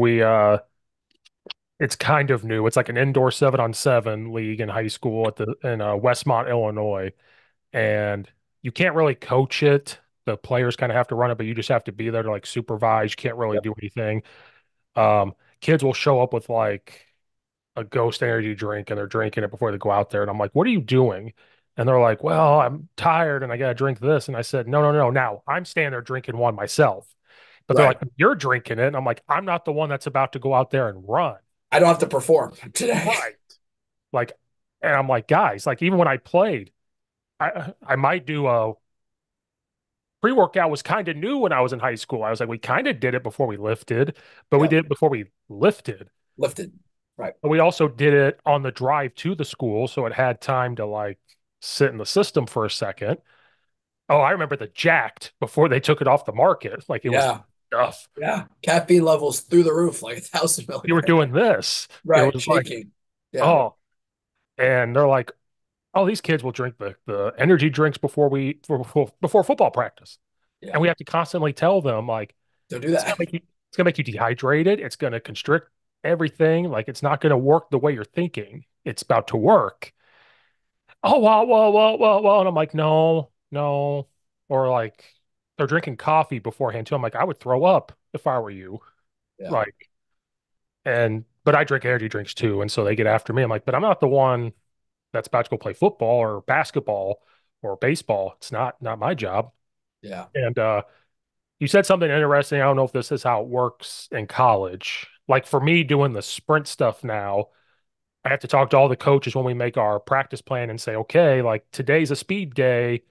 It's kind of new. It's like an indoor 7-on-7 league in high school in Westmont, Illinois, and you can't really coach it. The players kind of have to run it, but you just have to be there to like supervise. You can't really Yep. do anything. Kids will show up with like a Ghost energy drink and they're drinking it before they go out there, and I'm like, "What are you doing?" And they're like, "Well, I'm tired and I gotta drink this." And I said, "No, no, no. Now I'm standing there drinking one myself." But they're Right. like, "You're drinking it." And I'm like, "I'm not the one that's about to go out there and run." I don't have to perform today. Right. Like, and I'm like, guys, like even when I played, I might do a pre-workout was kind of new when I was in high school. I was like, we kind of did it before we lifted, but we Yep. did it before we lifted. Lifted. Right. But we also did it on the drive to the school, so it had time to like sit in the system for a second. Oh, I remember the jacked before they took it off the market. Like it was Yeah. stuff. Yeah. Caffeine levels through the roof, like 1,000 You were milligrams. doing this. It Right. was like, Shaking. Yeah. oh, and they're like, oh, these kids will drink the energy drinks before football practice. And Yeah. we have to constantly tell them like Don't do it's gonna that. make you dehydrated. It's gonna constrict everything. Like it's not gonna work the way you're thinking. It's about to work. Oh well, well, well, well, well. And I'm like, no, no. Or like they're drinking coffee beforehand too. I'm like, I would throw up if I were you. Yeah. Like, and but I drink energy drinks too. And so they get after me. I'm like, but I'm not the one that's about to go play football or basketball or baseball. It's not my job. Yeah. And you said something interesting. I don't know if this is how it works in college. Like for me doing the sprint stuff now, I have to talk to all the coaches when we make our practice plan and say, okay, like today's a speed day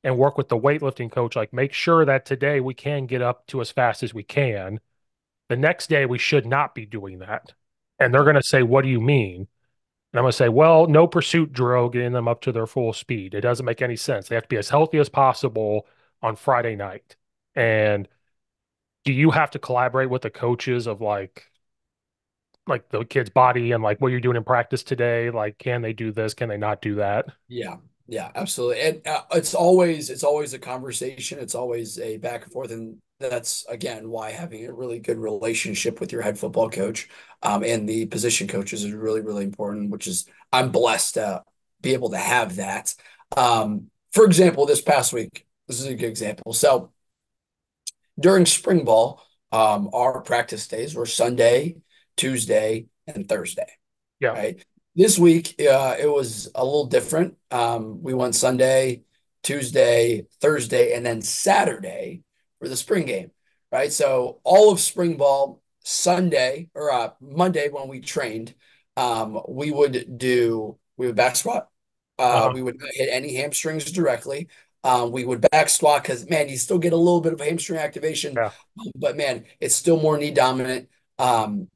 and work with the weightlifting coach. Like make sure that today we can get up to as fast as we can. The next day we should not be doing that. And they're Yep. going to say, what do you mean? And I'm going to say, well, no pursuit drill getting them up to their full speed. It doesn't make any sense. They have to be as healthy as possible on Friday night. And do you have to collaborate with the coaches of like like the kid's body and like what you're doing in practice today. Like, can they do this? Can they not do that? Yeah, yeah, absolutely. And it's always a conversation. It's always a back and forth, and that's again why having a really good relationship with your head football coach, and the position coaches is really really important. Which is I'm blessed to be able to have that. For example, this past week, this is a good example. So during spring ball, our practice days were Sunday, Tuesday, and Thursday, Yeah. right? This week, it was a little different. We went Sunday, Tuesday, Thursday, and then Saturday for the spring game, right? So all of spring ball, Sunday or Monday when we trained, we would back squat. Uh-huh. We would not hit any hamstrings directly. We would back squat because man, you still get a little bit of hamstring activation, Yeah. but man, it's still more knee dominant. And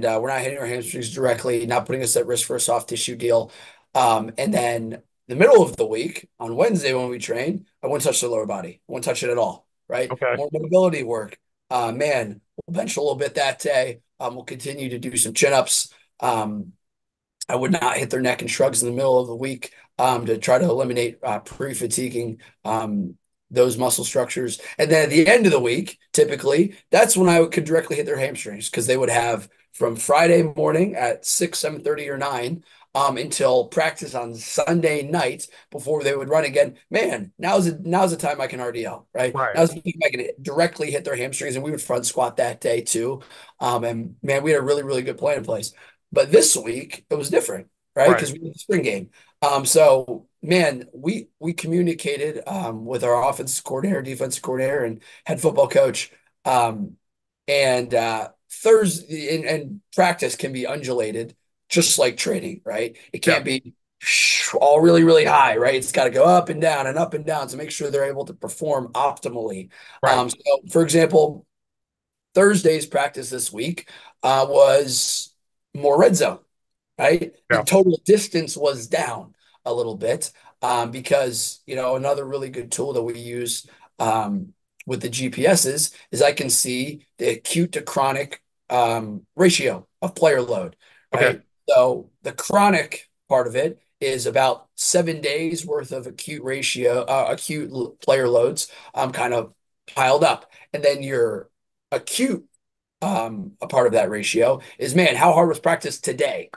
we're not hitting our hamstrings directly, not putting us at risk for a soft tissue deal. And then the middle of the week on Wednesday when we train, I wouldn't touch the lower body. I wouldn't touch it at all. Right? Okay. More mobility work. Man, we'll bench a little bit that day. We'll continue to do some chin ups. I would not hit their neck and shrugs in the middle of the week to try to eliminate pre-fatiguing those muscle structures. And then at the end of the week, typically, that's when I could directly hit their hamstrings because they would have from Friday morning at 6, 7:30 or 9 until practice on Sunday night before they would run again. Man, now's the time I can RDL, right? Right. Now's the time I can directly hit their hamstrings, and we would front squat that day too. And man, we had a really, really good plan in place. But this week it was different, right? Right. Because we had the spring game. So man, we communicated with our offensive coordinator, defensive coordinator, and head football coach. And Thursday and practice can be undulated, just like training, right? It Yeah. can't be all really, really high, right? It's got to go up and down and up and down to make sure they're able to perform optimally. Right. So, for example, Thursday's practice this week was more red zone, right? The Yeah. total distance was down a little bit because, another really good tool that we use with the GPSs is I can see the acute to chronic ratio of player load, Okay. right? So the chronic part of it is about 7 days worth of acute player loads kind of piled up. And then your acute a part of that ratio is man, how hard was practice today?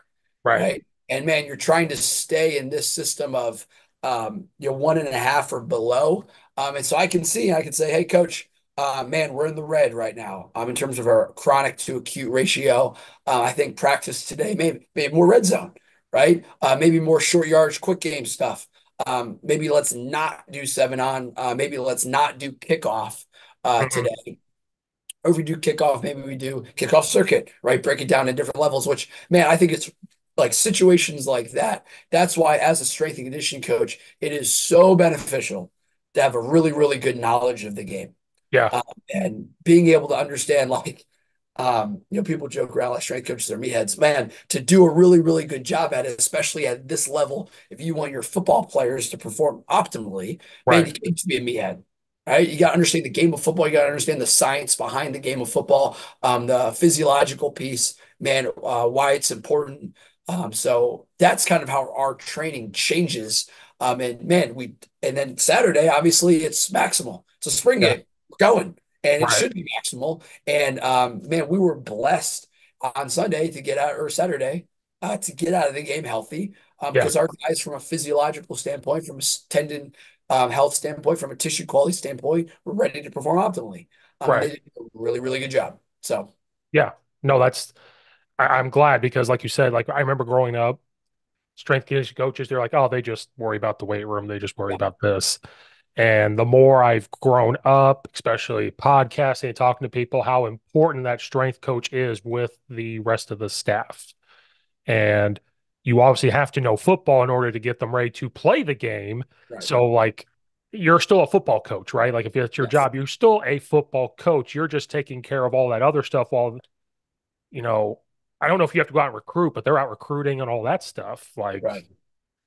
Right. Right. And man, you're trying to stay in this system of 1.5 or below. And so I can say, hey, coach, man, we're in the red right now. In terms of our chronic to acute ratio. I think practice today, maybe more red zone, right? Maybe more short yards, quick game stuff. Maybe let's not do 7 on. Maybe let's not do kickoff Hmm. today, or if we do kickoff, maybe we do kickoff circuit, right? Break it down in different levels, which, man, I think it's like situations like that. That's why, as a strength and conditioning coach, it is so beneficial to have a really, really good knowledge of the game Yeah. and being able to understand, like, people joke around like strength coaches are meatheads. Man, to do a really, really good job at it, especially at this level, if you want your football players to perform optimally, man, Right. you can't just be a meathead. Right, you got to understand the game of football. You got to understand the science behind the game of football, the physiological piece, man, why it's important. So that's kind of how our training changes. And man, and then Saturday, obviously, it's maximal. It's a spring Yeah. game. We're going, and it Right. should be maximal. And man, we were blessed on Sunday to get out, or Saturday to get out of the game healthy Yeah. because our guys, from a physiological standpoint, from a tendon health standpoint, from a tissue quality standpoint, were ready to perform optimally. And Right. they did a really, really good job. So, Yeah. No, I'm glad because like you said, like I remember growing up, strength conditioning coaches, they're like, oh, they just worry about the weight room. They just worry yeah, about this. And the more I've grown up, especially podcasting and talking to people, how important that strength coach is with the rest of the staff. And you obviously have to know football in order to get them ready to play the game. right. So, like, you're still a football coach, right? Like, if it's your Yes, job, you're still a football coach. You're just taking care of all that other stuff while, you know, I don't know if you have to go out and recruit, but they're out recruiting and all that stuff. right.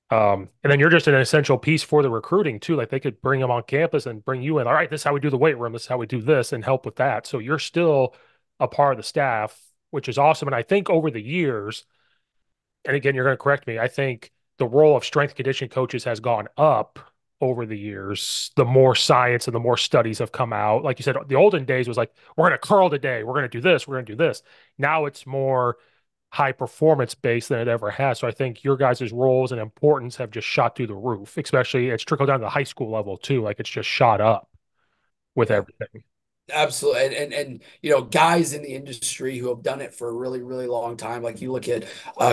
And then you're just an essential piece for the recruiting too. Like they could bring them on campus and bring you in. All right, this is how we do the weight room. This is how we do this and help with that. So you're still a part of the staff which is awesome. And I think over the years, and again, you're going to correct me, I think the role of strength conditioning coaches has gone up over the years. The more science and the more studies have come out. Like you said, the olden days was like, we're going to curl today, we're going to do this, we're going to do this. Now it's more high performance based than it ever has. So I think your guys' roles and importance have just shot through the roof, especially it's trickled down to the high school level too. Like it's just shot up with Yeah. everything. Absolutely. And guys in the industry who have done it for a really, really long time. Like you look at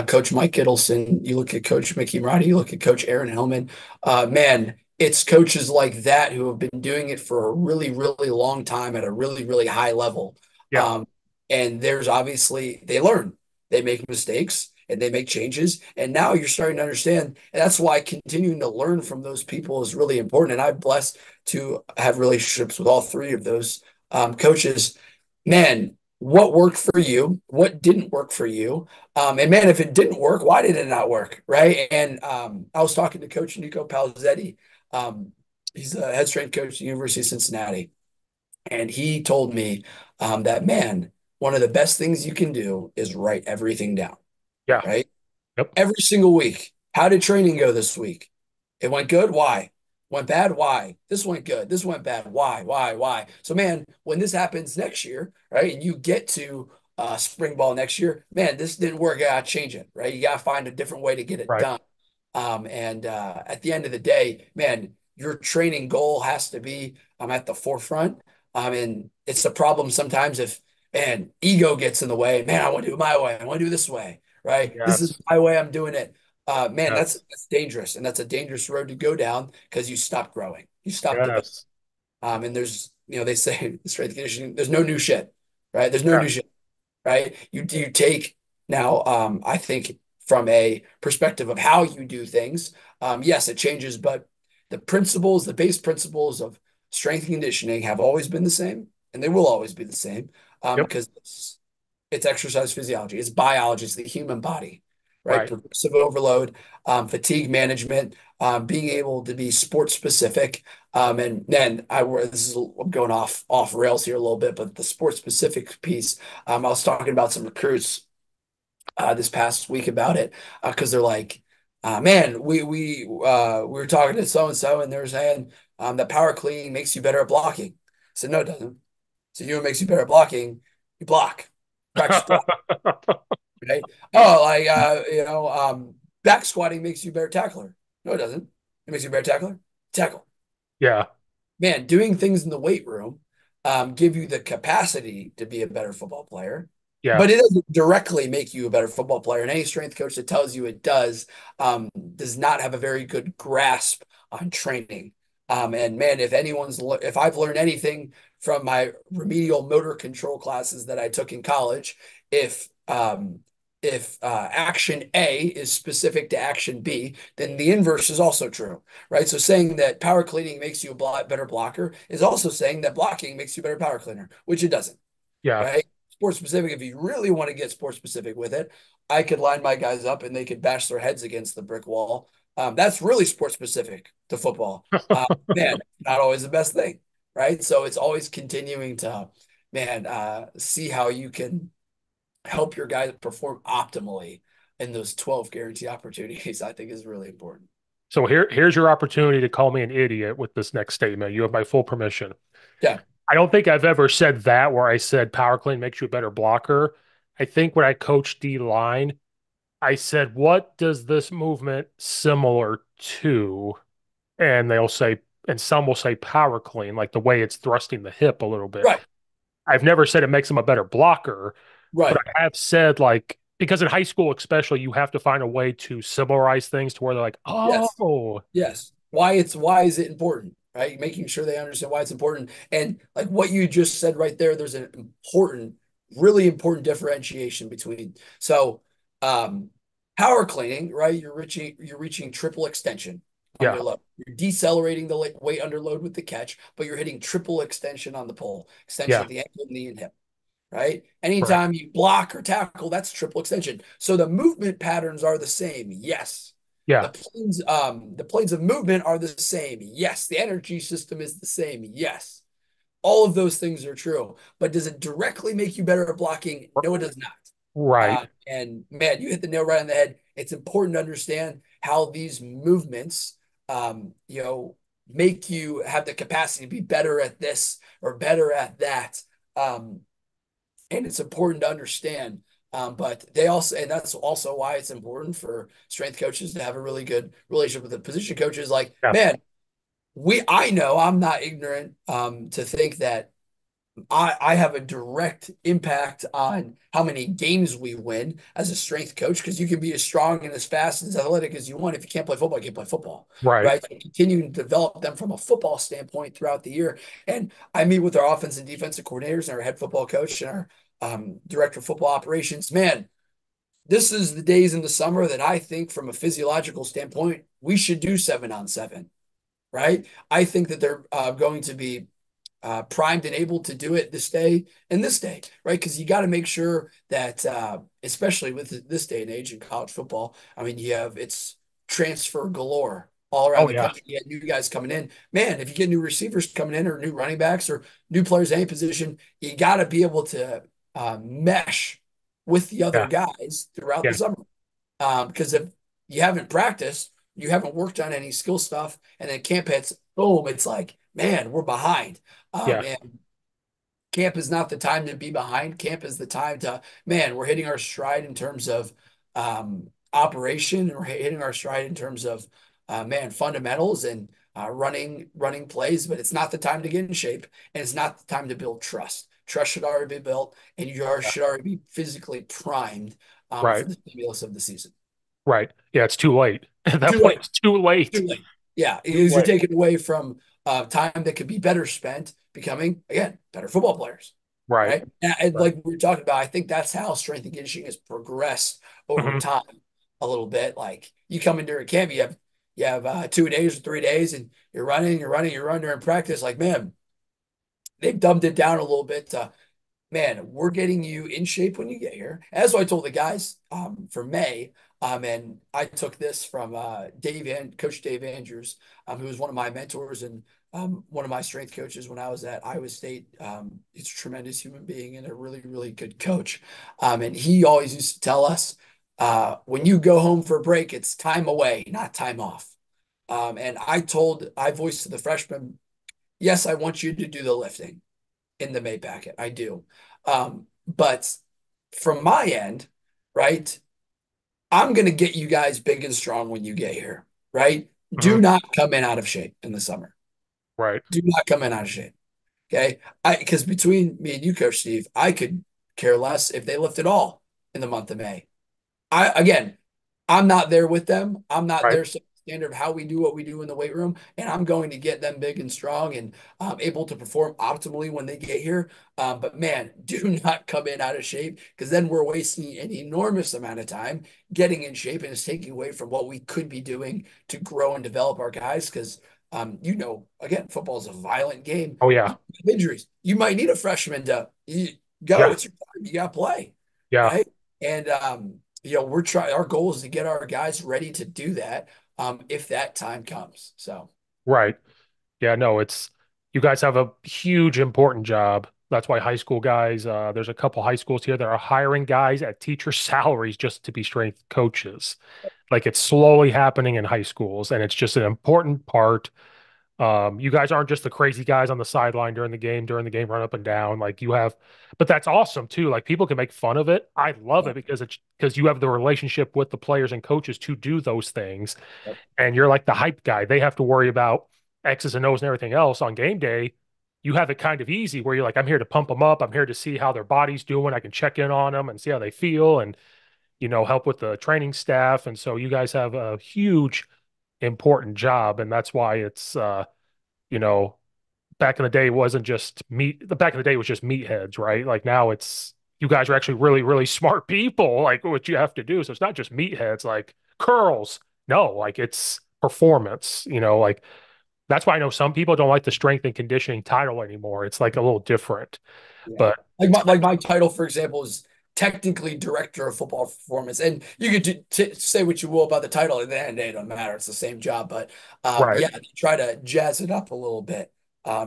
Coach Mike Kittleson, you look at Coach Mickey Marotti, you look at Coach Aaron Hillman. Man, it's coaches like that who have been doing it for a really, really long time at a really, really high level. Yeah. Um, and there's obviously they learn, they make mistakes and they make changes. And now you're starting to understand. And that's why continuing to learn from those people is really important. And I'm blessed to have relationships with all three of those coaches, man, what worked for you? What didn't work for you? And man, if it didn't work, why did it not work? Right. And I was talking to Coach Nico Palzetti. Um, he's the head strength coach at the University of Cincinnati. And he told me that, man, one of the best things you can do is write everything down, Yeah. right? Yep. Every single week. How did training go this week? It went good. Why? Went bad. Why? This went good. This went bad. Why? Why? Why? So, man, when this happens next year, right, and you get to spring ball next year, man, this didn't work. You got to change it, right? You got to find a different way to get it Right. done. And at the end of the day, man, your training goal has to be at the forefront. And it's a problem sometimes if, man, ego gets in the way. Man, I want to do it my way. I want to do it this way, right? This is Yes. my way. I'm doing it. Man, Yes. that's dangerous, and that's a dangerous road to go down because you stop growing, you stop developing. Yes. And there's, they say strength conditioning, there's no new shit, right? There's no Yeah. new shit, right? You take now, I think from a perspective of how you do things, yes, it changes, but the principles, the base principles of strength and conditioning have always been the same, and they will always be the same, Yep. because it's exercise physiology, it's biology, it's the human body, right? Right. Progressive overload, fatigue management, being able to be sport specific. And then I'm going off rails here a little bit, but the sport specific piece, I was talking about some recruits this past week about it because they're like, man, we were talking to so and so, and they're saying that power cleaning makes you better at blocking. I said, no, it doesn't. So you know what makes you better at blocking? You block, practice block, right? Oh, like back squatting makes you a better tackler. No, it doesn't. It makes you a better tackler. Tackle. Yeah. Man, doing things in the weight room give you the capacity to be a better football player, Yeah. but it doesn't directly make you a better football player. And any strength coach that tells you it does not have a very good grasp on training. And man, if I've learned anything from my remedial motor control classes that I took in college, if action A is specific to action B, then the inverse is also true, right? So saying that power cleaning makes you a better blocker is also saying that blocking makes you a better power cleaner, which it doesn't, Yeah. right? Sport specific, if you really want to get sport specific with it, I could line my guys up and they could bash their heads against the brick wall. That's really sport specific to football. Man, not always the best thing, right? So it's always continuing to, man, see how you can help your guys perform optimally in those 12 guarantee opportunities, I think is really important. So here's your opportunity to call me an idiot with this next statement. You have my full permission. Yeah. I don't think I've ever said that where I said power clean makes you a better blocker. I think when I coached D line, I said, what does this movement similar to? And they'll say, and some will say power clean, like the way it's thrusting the hip a little bit. Right. I've never said it makes them a better blocker, but Right. I have said like because in high school especially you have to find a way to summarize things to where they're like, Yes. oh, Yes. Why is it important? Right? Making sure they understand why it's important. And like what you just said right there, there's an important, really important differentiation between um power cleaning, right? You're reaching triple extension yeah, under load. You're decelerating the weight under load with the catch, but you're hitting triple extension on the pole, extension yeah, of the ankle, knee, and hip. Right? correct, Anytime you block or tackle, that's triple extension. So the movement patterns are the same. Yes. yeah, The planes of movement are the same. Yes. The energy system is the same. Yes. All of those things are true. But does it directly make you better at blocking? No, it does not. Right. And man, you hit the nail right on the head. It's important to understand how these movements, you know, make you have the capacity to be better at this or better at that. Um, and it's important to understand. But they also, and that's also why it's important for strength coaches to have a really good relationship with the position coaches. Like, Yeah. man, I know I'm not ignorant to think that I have a direct impact on how many games we win as a strength coach because you can be as strong and as fast and as athletic as you want. If you can't play football, you can't play football, Right. right? So continuing to develop them from a football standpoint throughout the year. And I meet with our offense and defensive coordinators and our head football coach and our director of football operations. Man, this is the days in the summer that I think, from a physiological standpoint, we should do 7-on-7, right? I think that they're going to be primed and able to do it this day and this day, right? Because you got to make sure that, especially with this day and age in college football, I mean, you have it's transfer galore all around Oh the yeah. country. You get new guys coming in. Man, if you get new receivers coming in or new running backs or new players in any position, you got to be able to mesh with the other Yeah. guys throughout the Yeah. summer. Because if you haven't practiced, you haven't worked on any skill stuff, and then camp hits, boom, it's like, man, we're behind. Yeah. And camp is not the time to be behind. Camp is the time to, man, we're hitting our stride in terms of operation, and we're hitting our stride in terms of, man, fundamentals and running plays. But it's not the time to get in shape, and it's not the time to build trust. Trust should already be built, and Yeah. should already be physically primed for Right. the stimulus of the season. Right. Yeah. It's too late. At that Too point, late. it's too late. Too late. Yeah, Too because you're late. taking away from time that could be better spent becoming, again, better football players, Right. right? And Right. like we were talking about, I think that's how strength and conditioning has progressed over Hmm. time a little bit. Like you come into a camp, you have 2 days or 3 days, and you're running during practice. Like, man, they've dumbed it down a little bit to, man, we're getting you in shape when you get here. As I told the guys for May, and I took this from Coach Dave Andrews, who was one of my mentors and one of my strength coaches when I was at Iowa State. He's a tremendous human being and a really, really good coach. And he always used to tell us, when you go home for a break, it's time away, not time off. And I voiced to the freshmen, yes, I want you to do the lifting in the May packet. I do. But from my end, right, I'm going to get you guys big and strong when you get here, right? Hmm. Do not come in out of shape in the summer. Right. Do not come in out of shape. Okay. Because between me and you, Coach Steve, I could care less if they lift at all in the month of May. Again, I'm not there with them. I'm not Right. their standard of how we do what we do in the weight room, and I'm going to get them big and strong and able to perform optimally when they get here. But man, do not come in out of shape because then we're wasting an enormous amount of time getting in shape, and it's taking away from what we could be doing to grow and develop our guys. Because again, football is a violent game. Oh You yeah. have injuries. You might need a freshman to go. Yeah. It's your time. You got to play, Yeah. right? And we're trying. Our goal is to get our guys ready to do that if that time comes. So Right. Yeah. No, it's you guys have a huge important job. That's why high school guys, there's a couple high schools here that are hiring guys at teacher salaries just to be strength coaches. Like it's slowly happening in high schools, and it's just an important part. You guys aren't just the crazy guys on the sideline during the game, run up and down. Like you have, but that's awesome too. Like people can make fun of it. I love yeah, it because you have the relationship with the players and coaches to do those things, yep, and you're like the hype guy. They have to worry about X's and O's and everything else on game day. You have it kind of easy where you're like, I'm here to pump them up. I'm here to see how their body's doing. I can check in on them and see how they feel, and help with the training staff. And so you guys have a huge important job, and that's why it's you know, back in the day it wasn't just meat. The back in the day it was just meatheads, right? Like now it's you guys are actually really, really smart people, like what you have to do. So it's not just meatheads like curls. No, like it's performance, like that's why I know some people don't like the strength and conditioning title anymore. It's like a little different, yeah. but Like my title, for example, is technically director of football performance, and you could say what you will about the title. At the end of the day, it don't matter. It's the same job, but right. yeah, they try to jazz it up a little bit.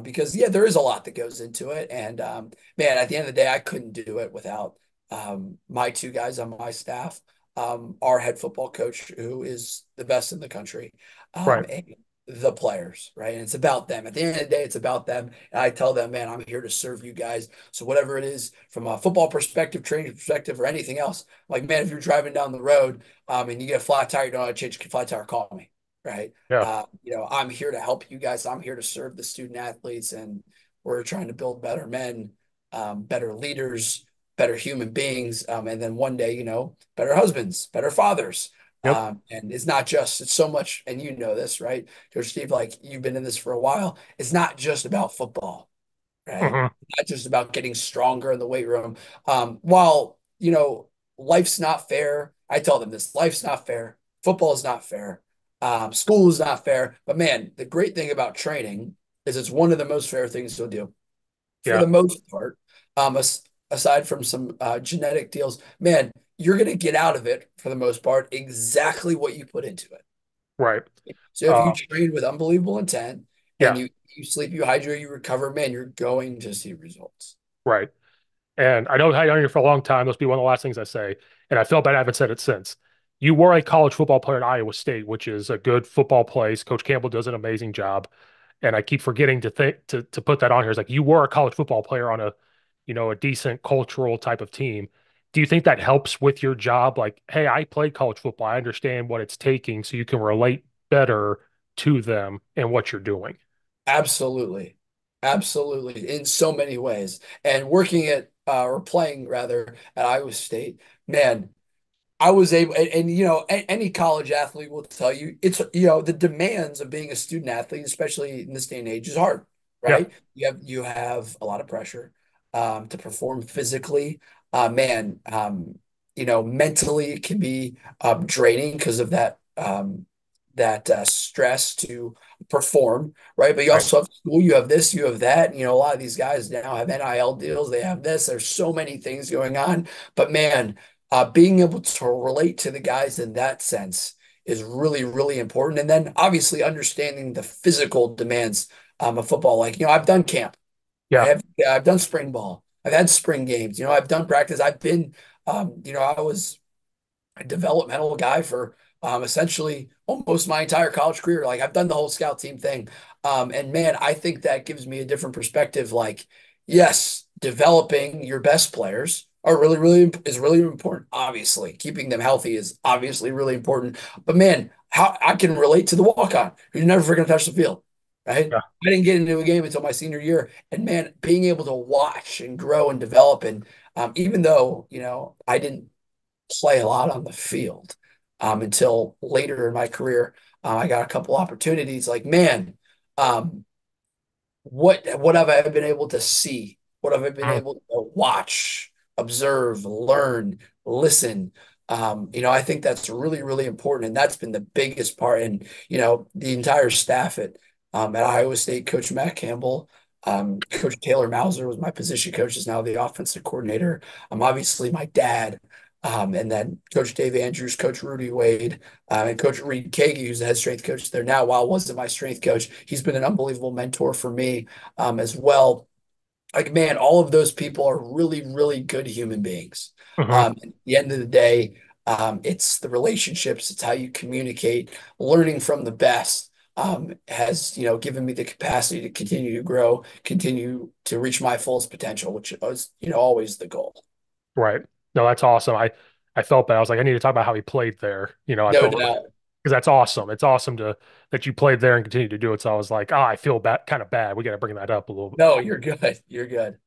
Because yeah, there is a lot that goes into it, and man, at the end of the day, I couldn't do it without my two guys on my staff, our head football coach, who is the best in the country, Right. and the players, right? And it's about them. At the end of the day, it's about them. And I tell them, man, I'm here to serve you guys. So whatever it is, from a football perspective, training perspective, or anything else, like man, if you're driving down the road, and you get a flat tire, you don't know how to change a flat tire, call me, right? Yeah. I'm here to help you guys. I'm here to serve the student athletes, and we're trying to build better men, better leaders, better human beings, and then one day, better husbands, better fathers. Yep. And it's so much, and you know this, right, Coach Steve? Like you've been in this for a while. It's not just about football, right? Hmm. It's not just about getting stronger in the weight room. While life's not fair. I tell them this: life's not fair. Football is not fair. School is not fair. But man, the great thing about training is it's one of the most fair things you'll do for Yeah. the most part. Aside from some genetic deals, man, you're going to get out of it for the most part exactly what you put into it. Right. So if you Uh, train with unbelievable intent and yeah. you sleep, you hydrate, you recover, man, you're going to see results. Right. And I know how you're on here for a long time. Those will be one of the last things I say. And I felt bad I haven't said it since. You were a college football player at Iowa State, which is a good football place. Coach Campbell does an amazing job. And I keep forgetting to think to put that on here. It's like you were a college football player on a decent cultural type of team. Do you think that helps with your job? Like, hey, I played college football. I understand what it's taking, so you can relate better to them and what you're doing. Absolutely. Absolutely. In so many ways. And working at, or playing rather, at Iowa State, man, I was able, any college athlete will tell you the demands of being a student athlete, especially in this day and age, is hard, Yeah. right? You have a lot of pressure to perform physically. Man, mentally it can be draining because of that stress to perform, right? But you Right. also have school, you have this, you have that. And, a lot of these guys now have NIL deals, they have this. There's so many things going on. But man, being able to relate to the guys in that sense is really, really important. And then obviously understanding the physical demands of football. Like, I've done camp, right? Yeah. I've done spring ball. I've had spring games. I've done practice. I've been, I was a developmental guy for essentially almost my entire college career. Like I've done the whole scout team thing. And man, I think that gives me a different perspective. Like, yes, developing your best players are really, really is really important. Obviously, keeping them healthy is obviously really important. But man, how I can relate to the walk-on who's never freaking touched the field, right? Yeah. I didn't get into a game until my senior year, and man, being able to watch and grow and develop, and even though I didn't play a lot on the field until later in my career. I got a couple opportunities. Like, man, um, what have I been able to see? What have I been Mhm. able to watch, observe, learn, listen? I think that's really, really important, and that's been the biggest part. And the entire staff at Iowa State, Coach Matt Campbell, Coach Taylor Mauser was my position coach, is now the offensive coordinator. Obviously my dad, and then Coach Dave Andrews, Coach Rudy Wade, and Coach Reed Kagi, who's the head strength coach there now. While wasn't my strength coach, he's been an unbelievable mentor for me as well. Like, man, all of those people are really, really good human beings. Mhm. At the end of the day, it's the relationships, it's how you communicate, learning from the best. Has given me the capacity to continue to grow, continue to reach my fullest potential, which is always the goal. Right. No, that's awesome. I felt that. I was like, I need to talk about how he played there. I No felt really doubt. because that's awesome. It's awesome to that you played there and continue to do it. So I was like, I feel bad, kind of bad. We got to bring that up a little bit. No, you're good. You're good.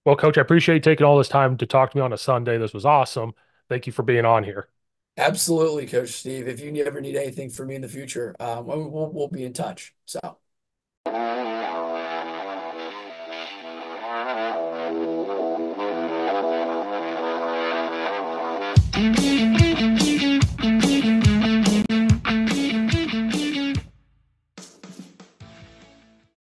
Well, Coach, I appreciate you taking all this time to talk to me on a Sunday. This was awesome. Thank you for being on here. Absolutely, Coach Steve. If you ever need anything from me in the future, we'll be in touch. So. Thank you.